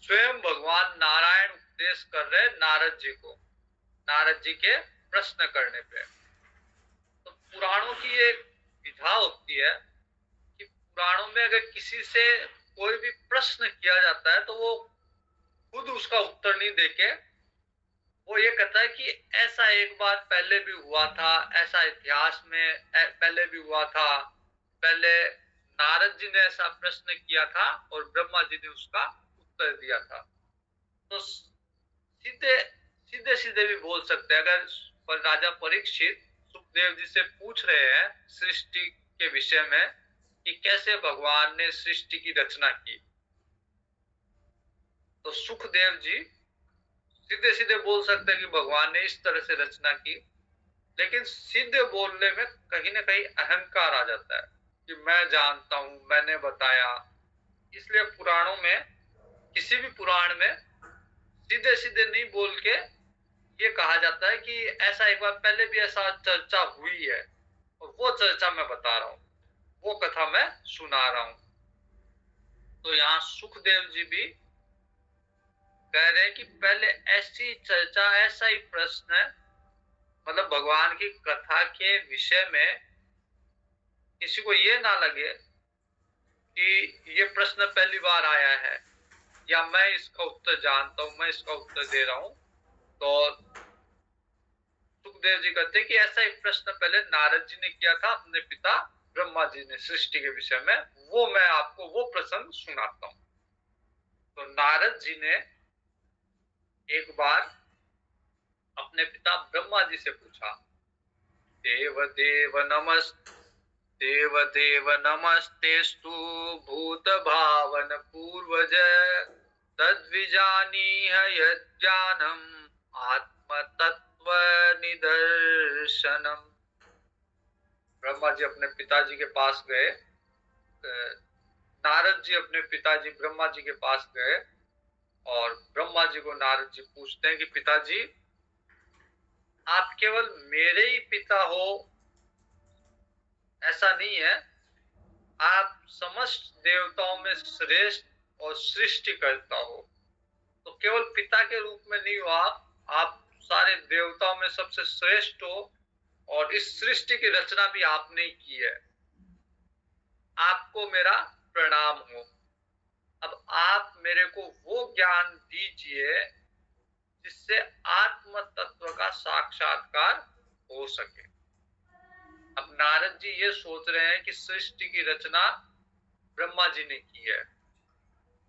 स्वयं भगवान नारायण उपदेश कर रहे नारद जी को, नारद जी के प्रश्न करने पे। तो पुराणों की एक विधा होती है कि पुराणों में अगर किसी से कोई भी प्रश्न किया जाता है तो वो खुद उसका उत्तर नहीं देके वो ये कहता है कि ऐसा एक बार पहले भी हुआ था, ऐसा इतिहास में पहले भी हुआ था, पहले नारद जी ने ऐसा प्रश्न किया था और ब्रह्मा जी ने उसका उत्तर दिया था। तो सीधे सीधे सीधे भी बोल सकते हैं। अगर राजा परीक्षित सुखदेव जी से पूछ रहे हैं सृष्टि के विषय में कि कैसे भगवान ने सृष्टि की रचना की, तो सुखदेव जी सीधे सीधे बोल सकते हैं कि भगवान ने इस तरह से रचना की। लेकिन सीधे बोलने में कहीं ना कहीं अहंकार आ जाता है कि मैं जानता हूं, मैंने बताया। इसलिए पुराणों में, किसी भी पुराण में सीधे सीधे नहीं बोल के ये कहा जाता है कि ऐसा एक बार पहले भी ऐसा चर्चा हुई है और वो चर्चा मैं बता रहा हूं, वो कथा मैं सुना रहा हूं। तो यहाँ सुखदेव जी भी कह रहे हैं कि पहले ऐसी चर्चा, ऐसा ही प्रश्न है, मतलब भगवान की कथा के विषय में किसी को ये ना लगे कि ये प्रश्न पहली बार आया है या मैं इसका उत्तर जानता हूं, मैं इसका उत्तर दे रहा हूं। तो सुखदेव जी कहते हैं कि ऐसा एक प्रश्न पहले नारद जी ने किया था अपने पिता ब्रह्मा जी ने सृष्टि के विषय में, वो मैं आपको वो प्रसंग सुनाता हूं। तो नारद जी ने एक बार अपने पिता ब्रह्मा जी से पूछा, देव देव नमस्तेस्तु भूत भावन पूर्वज तद्विजानीह यज्ञानम आत्म तत्व निदर्शनम। ब्रह्मा जी अपने पिताजी के पास गए, नारद जी अपने पिताजी ब्रह्मा जी के पास गए और ब्रह्मा जी को नारद जी पूछते हैं कि पिताजी, आप केवल मेरे ही पिता हो ऐसा नहीं है, आप समस्त देवताओं में श्रेष्ठ और सृष्टि करता हो। तो केवल पिता के रूप में नहीं हो आप सारे देवताओं में सबसे श्रेष्ठ हो और इस सृष्टि की रचना भी आपने ही की है, आपको मेरा प्रणाम हो। अब आप मेरे को वो ज्ञान दीजिए जिससे आत्म तत्व का साक्षात्कार हो सके। अब नारद जी ये सोच रहे हैं कि सृष्टि की रचना ब्रह्मा जी ने की है,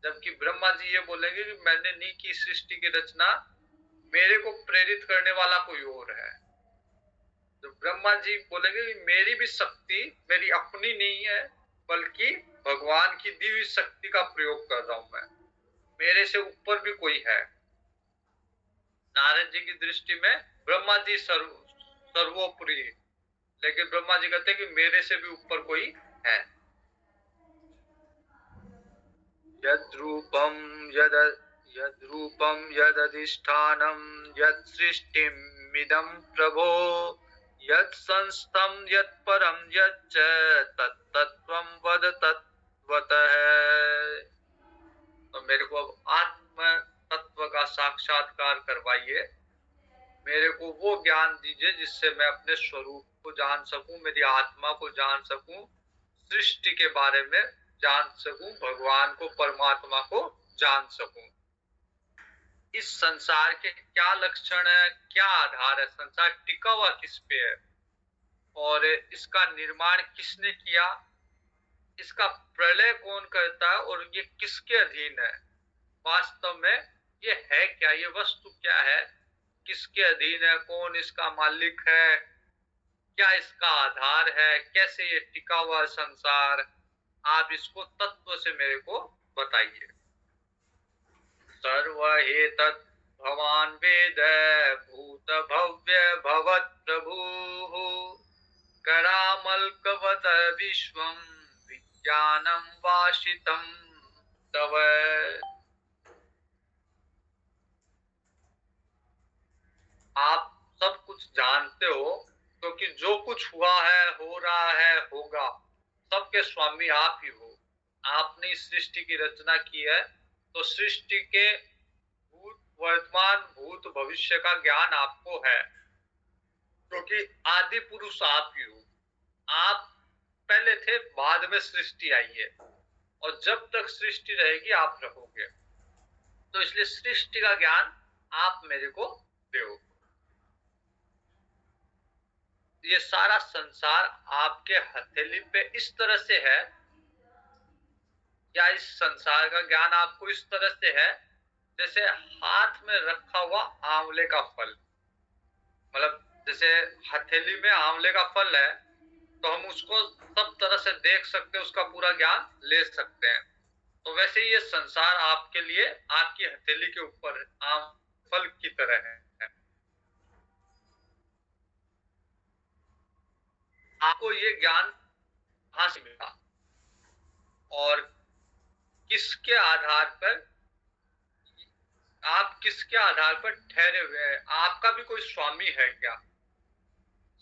जबकि ब्रह्मा जी ये बोलेंगे कि मैंने नहीं की सृष्टि की रचना, मेरे को प्रेरित करने वाला कोई और है। तो ब्रह्मा जी बोलेंगे कि मेरी भी शक्ति मेरी अपनी नहीं है, बल्कि भगवान की दी हुई शक्ति का प्रयोग कर रहा हूं मैं, मेरे से ऊपर भी कोई है। नारद जी की दृष्टि में ब्रह्मा जी सर्वोपरि, लेकिन ब्रह्मा जी कहते हैं कि मेरे से भी ऊपर कोई है। यद्रूपम यद यद्रूपम यदधिष्ठानम यत्सृष्टिमिदं प्रभो यत्संस्थं यत्परं यच्च तत्तत्त्वं वद तत्त्वतः। तो मेरे को अब आत्म तत्व का साक्षात्कार करवाइए, मेरे को वो ज्ञान दीजिए जिससे मैं अपने स्वरूप को जान सकूं, मेरी आत्मा को जान सकूं, सृष्टि के बारे में जान सकूं, भगवान को परमात्मा को जान सकूं। इस संसार के क्या लक्षण है, क्या आधार है, संसार टिका हुआ किस पे है और इसका निर्माण किसने किया, इसका प्रलय कौन करता है और ये किसके अधीन है, वास्तव में ये है क्या, ये वस्तु क्या है, किसके अधीन है, कौन इसका मालिक है, क्या इसका आधार है, कैसे ये टिका हुआ संसार, आप इसको तत्व से मेरे को बताइए। सर्वहेतत् भवान वेद भूत भव्य भवत् प्रभुः करामल्कवत विश्वं विज्ञानं वाशितं तव। आप सब कुछ जानते हो, क्योंकि जो कुछ हुआ है, हो रहा है, होगा, सबके स्वामी आप ही हो। आपने इस सृष्टि की रचना की है, तो सृष्टि के भूत वर्तमान भूत भविष्य का ज्ञान आपको है, क्योंकि आदि पुरुष आप ही हो। आप पहले थे, बाद में सृष्टि आई है, और जब तक सृष्टि रहेगी आप रहोगे, तो इसलिए सृष्टि का ज्ञान आप मेरे को दो। ये सारा संसार आपके हथेली पे इस तरह से है, या इस संसार का ज्ञान आपको इस तरह से है जैसे हाथ में रखा हुआ आंवले का फल, मतलब जैसे हथेली में आंवले का फल है, तो हम उसको सब तरह से देख सकते हैं, उसका पूरा ज्ञान ले सकते हैं। तो वैसे ही ये संसार आपके लिए आपकी हथेली के ऊपर आम फल की तरह है। आपको ये ज्ञान कहां से मिला और किसके आधार पर, आप किसके आधार पर ठहरे हुए हैं, आपका भी कोई स्वामी है क्या?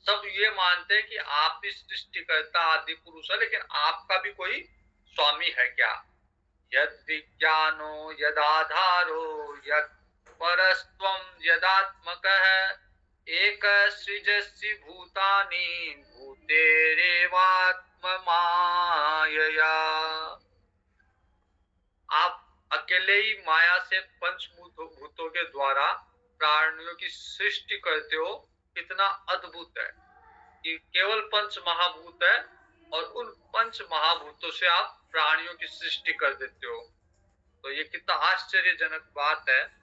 सब ये मानते हैं कि आप ही सृष्टिकर्ता आदि पुरुष है, लेकिन आपका भी कोई स्वामी है क्या? यद विज्ञानो यदाधारो यद परस्त्वं यदात्मकः एक सृजसि भूतानि भूतेरेवात्म मायया। आप अकेले ही माया से पंचभूतों के द्वारा प्राणियों की सृष्टि करते हो। कितना अद्भुत है कि केवल पंच महाभूत है और उन पंच महाभूतों से आप प्राणियों की सृष्टि कर देते हो। तो ये कितना आश्चर्यजनक बात है।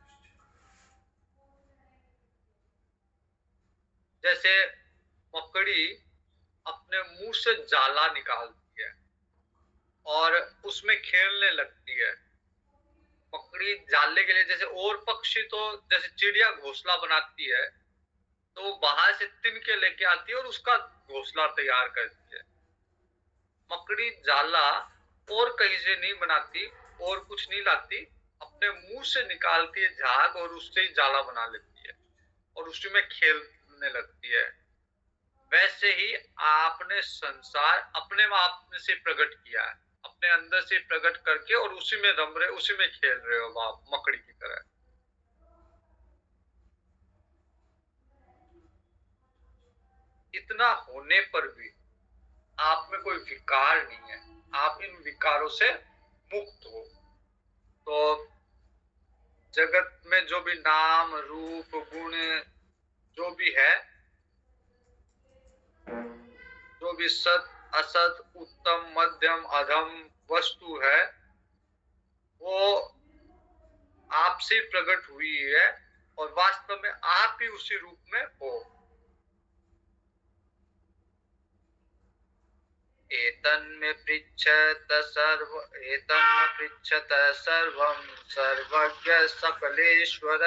जैसे मकड़ी अपने मुंह से जाला निकालती है और उसमें खेलने लगती है। मकड़ी जालने के लिए, जैसे और पक्षी तो जैसे चिड़िया घोंसला बनाती है, तो वो बाहर से तिनके लेके आती है और उसका घोंसला तैयार करती है। मकड़ी जाला और कहीं से नहीं बनाती और कुछ नहीं लाती, अपने मुंह से निकालती है झाग और उससे ही जाला बना लेती है और उसी में खेलने लगती है। वैसे ही आपने संसार अपने आप में से प्रकट किया है, अपने अंदर से प्रकट करके, और उसी में रम रहे, उसी में खेल रहे हो आप मकड़ी की तरह। इतना होने पर भी आप में कोई विकार नहीं है, आप इन विकारों से मुक्त हो। तो जगत में जो भी नाम रूप गुण जो भी है, जो भी सत असत उत्तम मध्यम अधम वस्तु है वो आपसे प्रकट हुई है और वास्तव में आप ही उसी रूप में हो। एतन्मे पृच्छत सर्वं सर्वज्ञ सकलेश्वर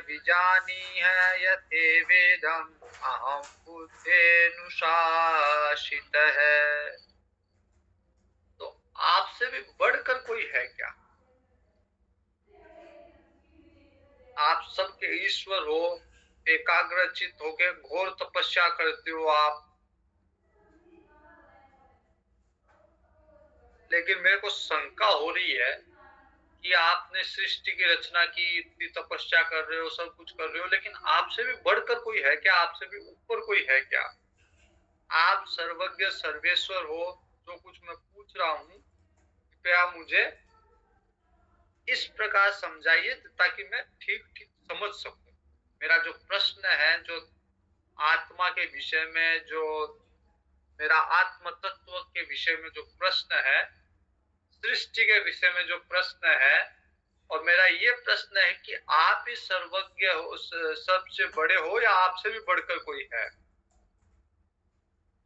विजानीह यथेवेदम् अहं बुद्धेनुशासितः। तो आपसे भी बढ़कर कोई है क्या? आप सबके ईश्वर हो, एकाग्रचित होके घोर तपस्या करते हो आप, लेकिन मेरे को शंका हो रही है कि आपने सृष्टि की रचना की, इतनी तपस्या कर रहे हो, सब कुछ कर रहे हो, लेकिन आपसे भी बढ़कर कोई है क्या? आपसे भी ऊपर कोई है क्या? आप सर्वज्ञ सर्वेश्वर हो। जो कुछ मैं पूछ रहा हूँ कृपया मुझे इस प्रकार समझाइए ताकि मैं ठीक ठीक समझ सकूं। मेरा जो प्रश्न है, जो आत्मा के विषय में, जो मेरा आत्म तत्व के विषय में जो प्रश्न है, सृष्टि के विषय में जो प्रश्न है, और मेरा ये प्रश्न है कि आप ही सर्वज्ञ हो, सबसे बड़े हो, या आपसे भी बढ़कर कोई है?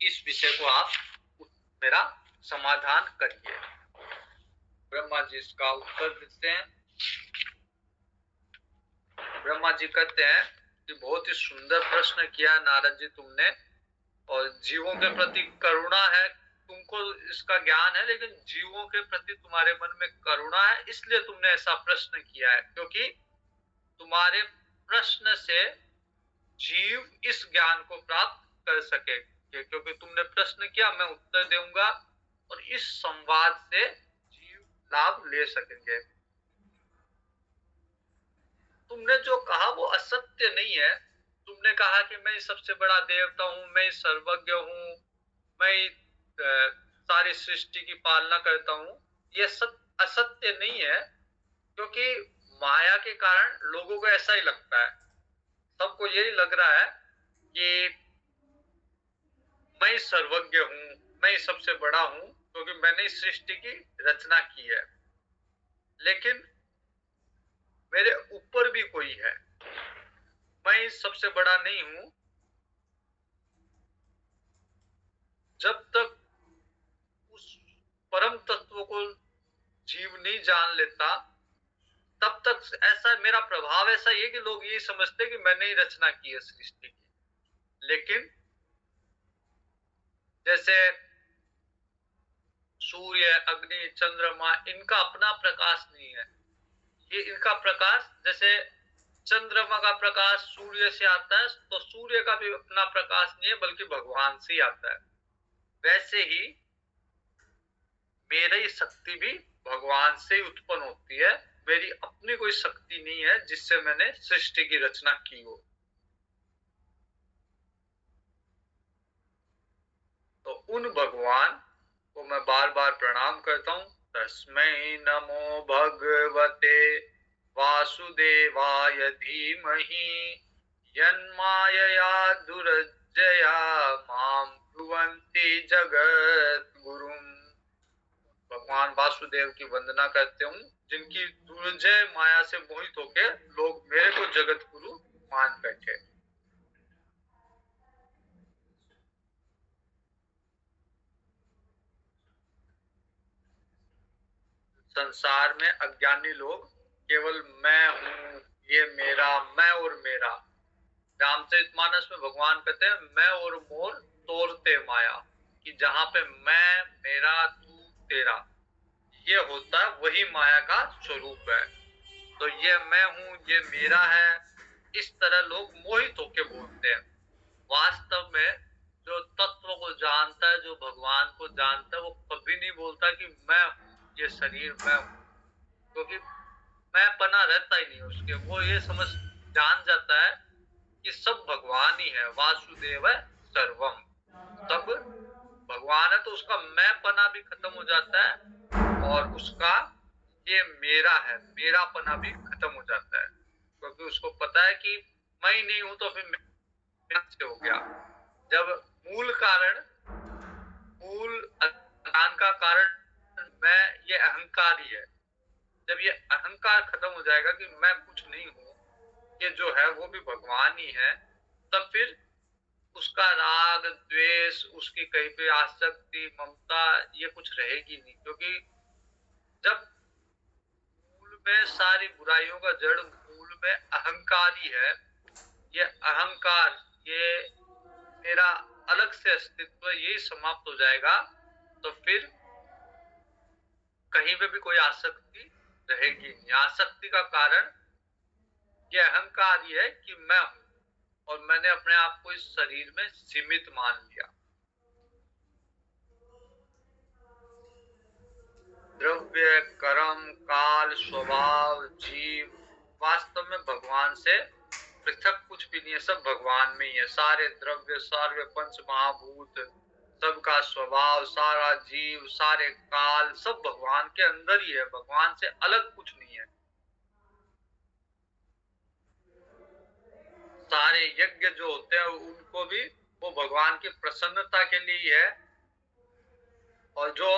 इस विषय को आप मेरा समाधान करिए। ब्रह्मा जी इसका उत्तर देते हैं। ब्रह्मा जी कहते हैं कि बहुत ही सुंदर प्रश्न किया नारद जी तुमने, और जीवों के प्रति करुणा है, तुमको इसका ज्ञान है, लेकिन जीवों के प्रति तुम्हारे मन में करुणा है, इसलिए तुमने ऐसा प्रश्न किया है, क्योंकि तुम्हारे प्रश्न से जीव इस ज्ञान को प्राप्त कर सके। क्योंकि तुमने प्रश्न किया, मैं उत्तर दूंगा, और इस संवाद से जीव लाभ ले सकेंगे। तुमने जो कहा वो असत्य नहीं है। तुमने कहा कि मैं सबसे बड़ा देवता हूँ, मैं सर्वज्ञ हूँ, मैं सारी सृष्टि की पालना करता हूँ। ये असत्य नहीं है, क्योंकि माया के कारण लोगों को ऐसा ही लगता है। सबको यही लग रहा है कि मैं सर्वज्ञ हूँ, मैं सबसे बड़ा हूँ, क्योंकि मैंने इस सृष्टि की रचना की है। लेकिन मेरे ऊपर भी कोई है, मैं सबसे बड़ा नहीं हूँ। जब तक उस परम तत्व को जीव नहीं जान लेता, तब तक ऐसा मेरा प्रभाव ऐसा ही है कि लोग ये समझते कि मैंने ही रचना की है सृष्टि की। लेकिन जैसे सूर्य, अग्नि, चंद्रमा, इनका अपना प्रकाश नहीं है। ये इनका प्रकाश, जैसे चंद्रमा का प्रकाश सूर्य से आता है, तो सूर्य का भी अपना प्रकाश नहीं है, बल्कि भगवान से ही आता है। वैसे ही मेरी शक्ति भी भगवान से ही उत्पन्न होती है। मेरी अपनी कोई शक्ति नहीं है जिससे मैंने सृष्टि की रचना की हो। तो उन भगवान को मैं बार बार प्रणाम करता हूँ। तस्मै नमो भगवते वासुदेवाय धीमहि यन्मायया दुरजया मां ब्रुवन्ति जगत गुरुम। भगवान वासुदेव की वंदना करते हूँ, जिनकी दुर्जय माया से मोहित होकर लोग मेरे को जगत गुरु मान बैठे। संसार में अज्ञानी लोग केवल मैं हूँ, ये मेरा, मैं और मेरा। रामचरितमानस में भगवान कहते हैं मैं और मोर तोरते माया, कि जहां पे मैं, मेरा, तू, तेरा ये होता है, वही माया का स्वरूप है। तो ये मैं हूँ, ये मेरा है, इस तरह लोग मोहित होके बोलते हैं। वास्तव में जो तत्व को जानता है, जो भगवान को जानता है, वो कभी नहीं बोलता कि मैं हूँ, ये शरीर मैं हूँ, क्योंकि मैं पना रहता ही नहीं उसके। वो ये समझ जान जाता है कि सब भगवान ही है, वासुदेव है सर्वम, सब भगवान है। तो उसका मैं पना भी खत्म हो जाता है, और उसका ये मेरा है, मेरा पना भी खत्म हो जाता है, क्योंकि उसको पता है कि मैं ही नहीं हूं तो फिर मैं से हो गया। जब मूल कारण मूल अज्ञान का कारण मैं, ये अहंकार ही है। जब ये अहंकार खत्म हो जाएगा कि मैं कुछ नहीं हूँ, ये जो है वो भी भगवान ही है, तब फिर उसका राग द्वेष, उसकी कहीं पे आसक्ति ममता, ये कुछ रहेगी नहीं। क्योंकि जब मूल में सारी बुराइयों का जड़ मूल में अहंकार ही है, ये अहंकार, ये मेरा अलग से अस्तित्व, यही समाप्त हो जाएगा, तो फिर कहीं पे भी कोई आसक्ति रहेगी नहीं। आसक्ति का कारण ये अहंकार ही है कि मैं हूं, और मैंने अपने आप को इस शरीर में सीमित मान लिया। द्रव्य, कर्म, काल, स्वभाव, जीव, वास्तव में भगवान से पृथक कुछ भी नहीं है, सब भगवान में ही है। सारे द्रव्य, सारे पंच महाभूत, सबका स्वभाव, सारा जीव, सारे काल, सब भगवान के अंदर ही है, भगवान से अलग कुछ नहीं है। सारे यज्ञ जो होते हैं उनको भी वो भगवान की प्रसन्नता के लिए ही है। और जो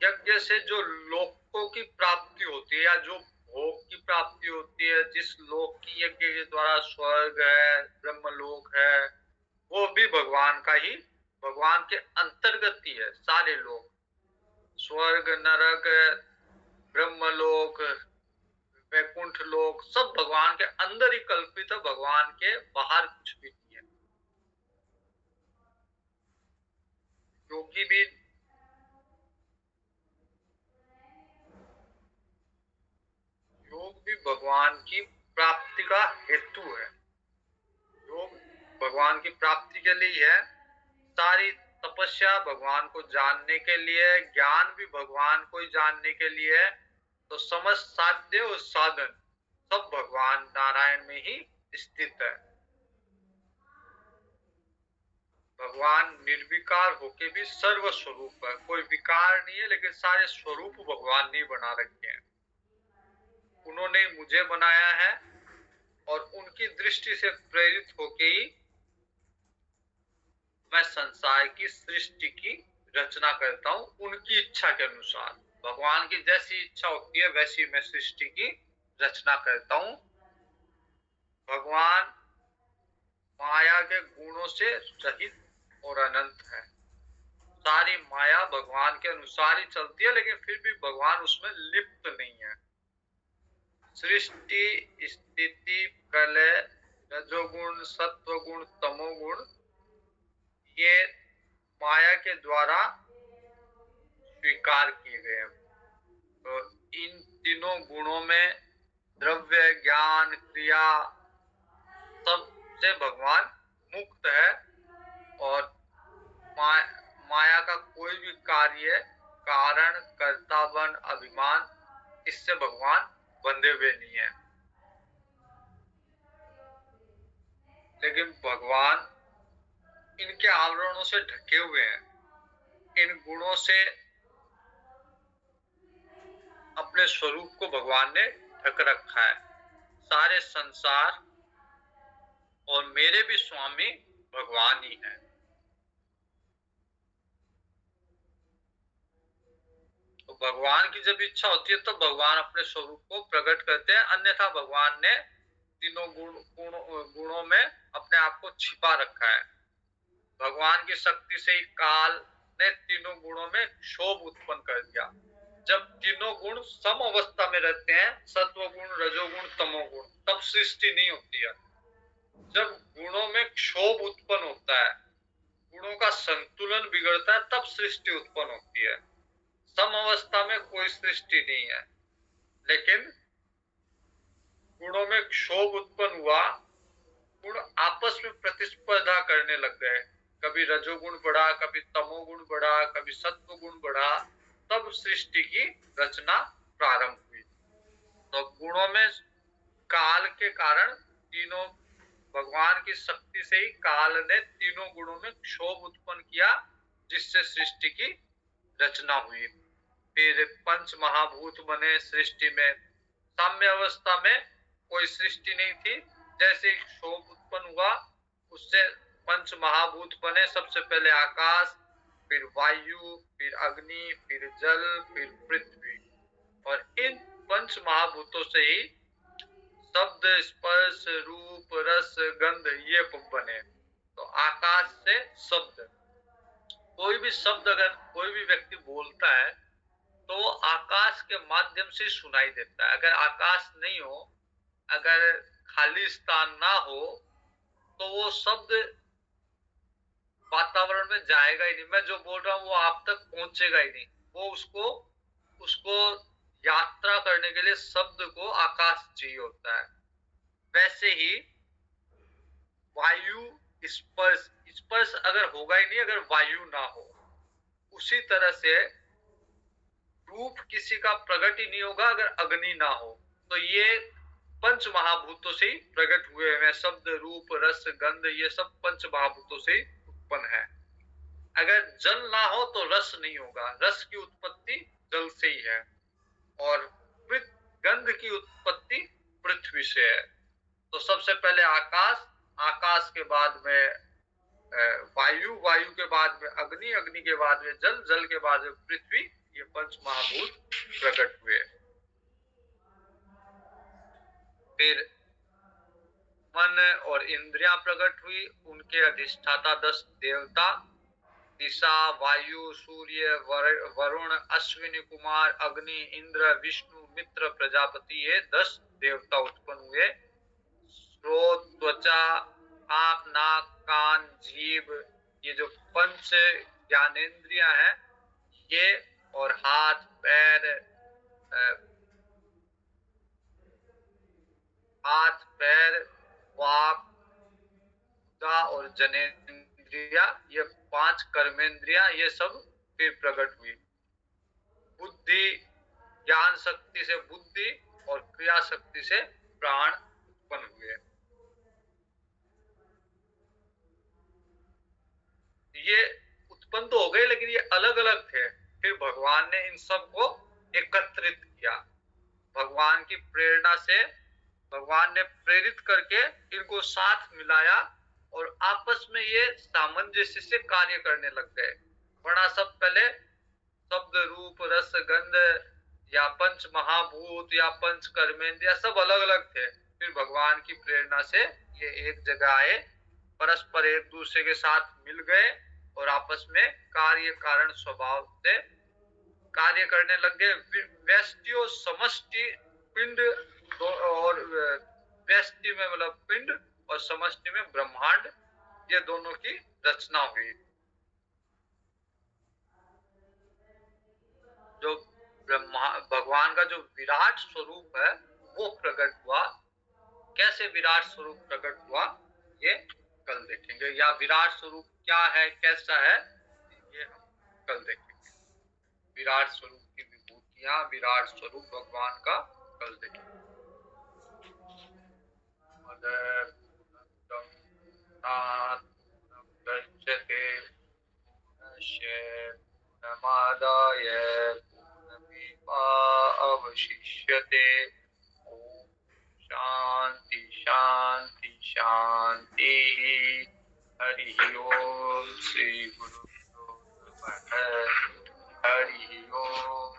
यज्ञ से जो लोकों की प्राप्ति होती है, या जो भोग की प्राप्ति होती है, जिस लोक की यज्ञ के द्वारा, स्वर्ग है, ब्रह्मलोक है, वो भी भगवान का ही, भगवान के अंतर्गत ही है। सारे लोग, स्वर्ग, नरक, ब्रह्मलोक, वैकुंठ लोक, सब भगवान के अंदर ही कल्पित है, भगवान के बाहर कुछ भी नहीं है। योगी भी योग भी भगवान की प्राप्ति का हेतु है। योग भगवान की प्राप्ति के लिए है। सारी तपस्या भगवान को जानने के लिए, ज्ञान भी भगवान को ही जानने के लिए है। तो समस्त साध्य और साधन सब भगवान नारायण में ही स्थित है। भगवान निर्विकार होके भी सर्व स्वरूप है, कोई विकार नहीं है, लेकिन सारे स्वरूप भगवान ने बना रखे हैं। उन्होंने मुझे बनाया है, और उनकी दृष्टि से प्रेरित होके ही मैं संसार की सृष्टि की रचना करता हूँ, उनकी इच्छा के अनुसार। भगवान की जैसी इच्छा होती है वैसी मैं सृष्टि की रचना करता हूँ। भगवान माया के गुणों से रहित और अनंत है। सारी माया भगवान के अनुसार ही चलती है, लेकिन फिर भी भगवान उसमें लिप्त नहीं है। सृष्टि, स्थिति, प्रलय, रजोगुण, सत्वगुण, तमोगुण, ये माया के द्वारा स्वीकार किए गए हैं। तो इन तीनों गुणों में द्रव्य, ज्ञान, क्रिया, सब से भगवान मुक्त है। और माया का कोई भी कार्य, कारण, कर्तावन, अभिमान, इससे भगवान बंधे हुए नहीं है। लेकिन भगवान इनके आवरणों से ढके हुए हैं। इन गुणों से अपने स्वरूप को भगवान ने ढक रखा है। सारे संसार और मेरे भी स्वामी भगवान ही हैं। तो भगवान की जब इच्छा होती है तो भगवान अपने स्वरूप को प्रकट करते हैं, अन्यथा भगवान ने तीनों गुणों में अपने आप को छिपा रखा है। भगवान की शक्ति से ही काल ने तीनों गुणों में क्षोभ उत्पन्न कर दिया। जब तीनों गुण सम अवस्था में रहते हैं, सत्वगुण, रजोगुण, तमोगुण, तब सृष्टि नहीं होती है। जब गुणों में क्षोभ उत्पन्न होता है, गुणों का संतुलन बिगड़ता है, तब सृष्टि उत्पन्न होती है। सम अवस्था में कोई सृष्टि नहीं है। लेकिन गुणों में क्षोभ उत्पन्न हुआ, गुण आपस में प्रतिस्पर्धा करने लग गए। कभी रजोगुण बढ़ा, कभी तमोगुण बढ़ा, कभी सत्वगुण बढ़ा, तब सृष्टि की रचना प्रारंभ हुई। तो गुणों में काल के कारण, तीनों भगवान की शक्ति से ही काल ने तीनों गुणों में क्षोभ उत्पन्न किया, जिससे सृष्टि की रचना हुई। फिर पंच महाभूत बने सृष्टि में। साम्य अवस्था में कोई सृष्टि नहीं थी। जैसे क्षोभ उत्पन्न हुआ, उससे पंच महाभूत बने। सबसे पहले आकाश, फिर वायु, फिर अग्नि, फिर जल, फिर पृथ्वी। और इन पंच महाभूतों से ही शब्द, स्पर्श, रूप, रस, गंध ये बने। तो आकाश से शब्द, कोई भी शब्द अगर कोई भी व्यक्ति बोलता है तो वो आकाश के माध्यम से सुनाई देता है। अगर आकाश नहीं हो, अगर खाली स्थान ना हो, तो वो शब्द वातावरण में जाएगा ही नहीं। मैं जो बोल रहा हूँ वो आप तक पहुंचेगा ही नहीं। वो उसको उसको यात्रा करने के लिए शब्द को आकाश चाहिए होता है। वैसे ही वायु, स्पर्श, स्पर्श अगर होगा ही नहीं अगर वायु ना हो, उसी तरह से रूप किसी का प्रकट ही नहीं होगा अगर अग्नि ना हो। तो ये पंच महाभूतों से ही प्रकट हुए हैं। शब्द, रूप, रस, गंध ये सब पंच महाभूतों से ही उत्पन्न है। अगर जल ना हो तो रस नहीं होगा, रस की उत्पत्ति जल से ही है। और गंध की उत्पत्ति पृथ्वी से है। तो सबसे पहले आकाश, आकाश के बाद में वायु, वायु के बाद में अग्नि, अग्नि के बाद में जल, जल के बाद में पृथ्वी, ये पंच महाभूत प्रकट हुए। फिर मन और इंद्रियां प्रकट हुई, उनके अधिष्ठाता 10 देवता, दिशा, वायु, सूर्य, वरुण, अश्विनी कुमार, अग्नि, इंद्र, विष्णु, मित्र, प्रजापति, ये 10 देवता उत्पन्न हुए। श्रोत, त्वचा, आंख, नाक, कान, जीभ, ये जो पंच ज्ञानेंद्रियां हैं ये, और हाथ, पैर, हाथ, पैर, वाक और जनेंद्रिया, ये 5 कर्मेंद्रिया, ये सब फिर प्रकट हुई। बुद्धि, ज्ञान शक्ति से बुद्धि और क्रिया शक्ति से प्राण उत्पन्न हुए। ये उत्पन्न तो हो गए लेकिन ये अलग अलग थे। फिर भगवान ने इन सबको एकत्रित किया। भगवान की प्रेरणा से भगवान ने प्रेरित करके इनको साथ मिलाया और आपस में ये सामंजस्य से कार्य करने लग गए। वरना सब पहले शब्द, रूप, रस, गंध या पंच महाभूत या पंच कर्मेंद्रिय सब अलग अलग थे। फिर भगवान की प्रेरणा से ये एक जगह आए, परस्पर एक दूसरे के साथ मिल गए और आपस में कार्य कारण स्वभाव से कार्य करने लग गए। व्यष्टि और समष्टि पिंड, और व्यष्टि में मतलब पिंड और समष्टि में ब्रह्मांड, ये दोनों की रचना हुई। जो भगवान का जो विराट स्वरूप है वो प्रकट हुआ। कैसे विराट स्वरूप प्रकट हुआ ये कल देखेंगे, या विराट स्वरूप क्या है, कैसा है, ये हम कल देखेंगे। विराट स्वरूप की विभूतियां, विराट स्वरूप भगवान का कल देखेंगे। पूर्णमादाय पूर्णमेवावशिष्यते। ओम शांति शांति शांति। हरि ओम। श्री गुरु हरि ओम।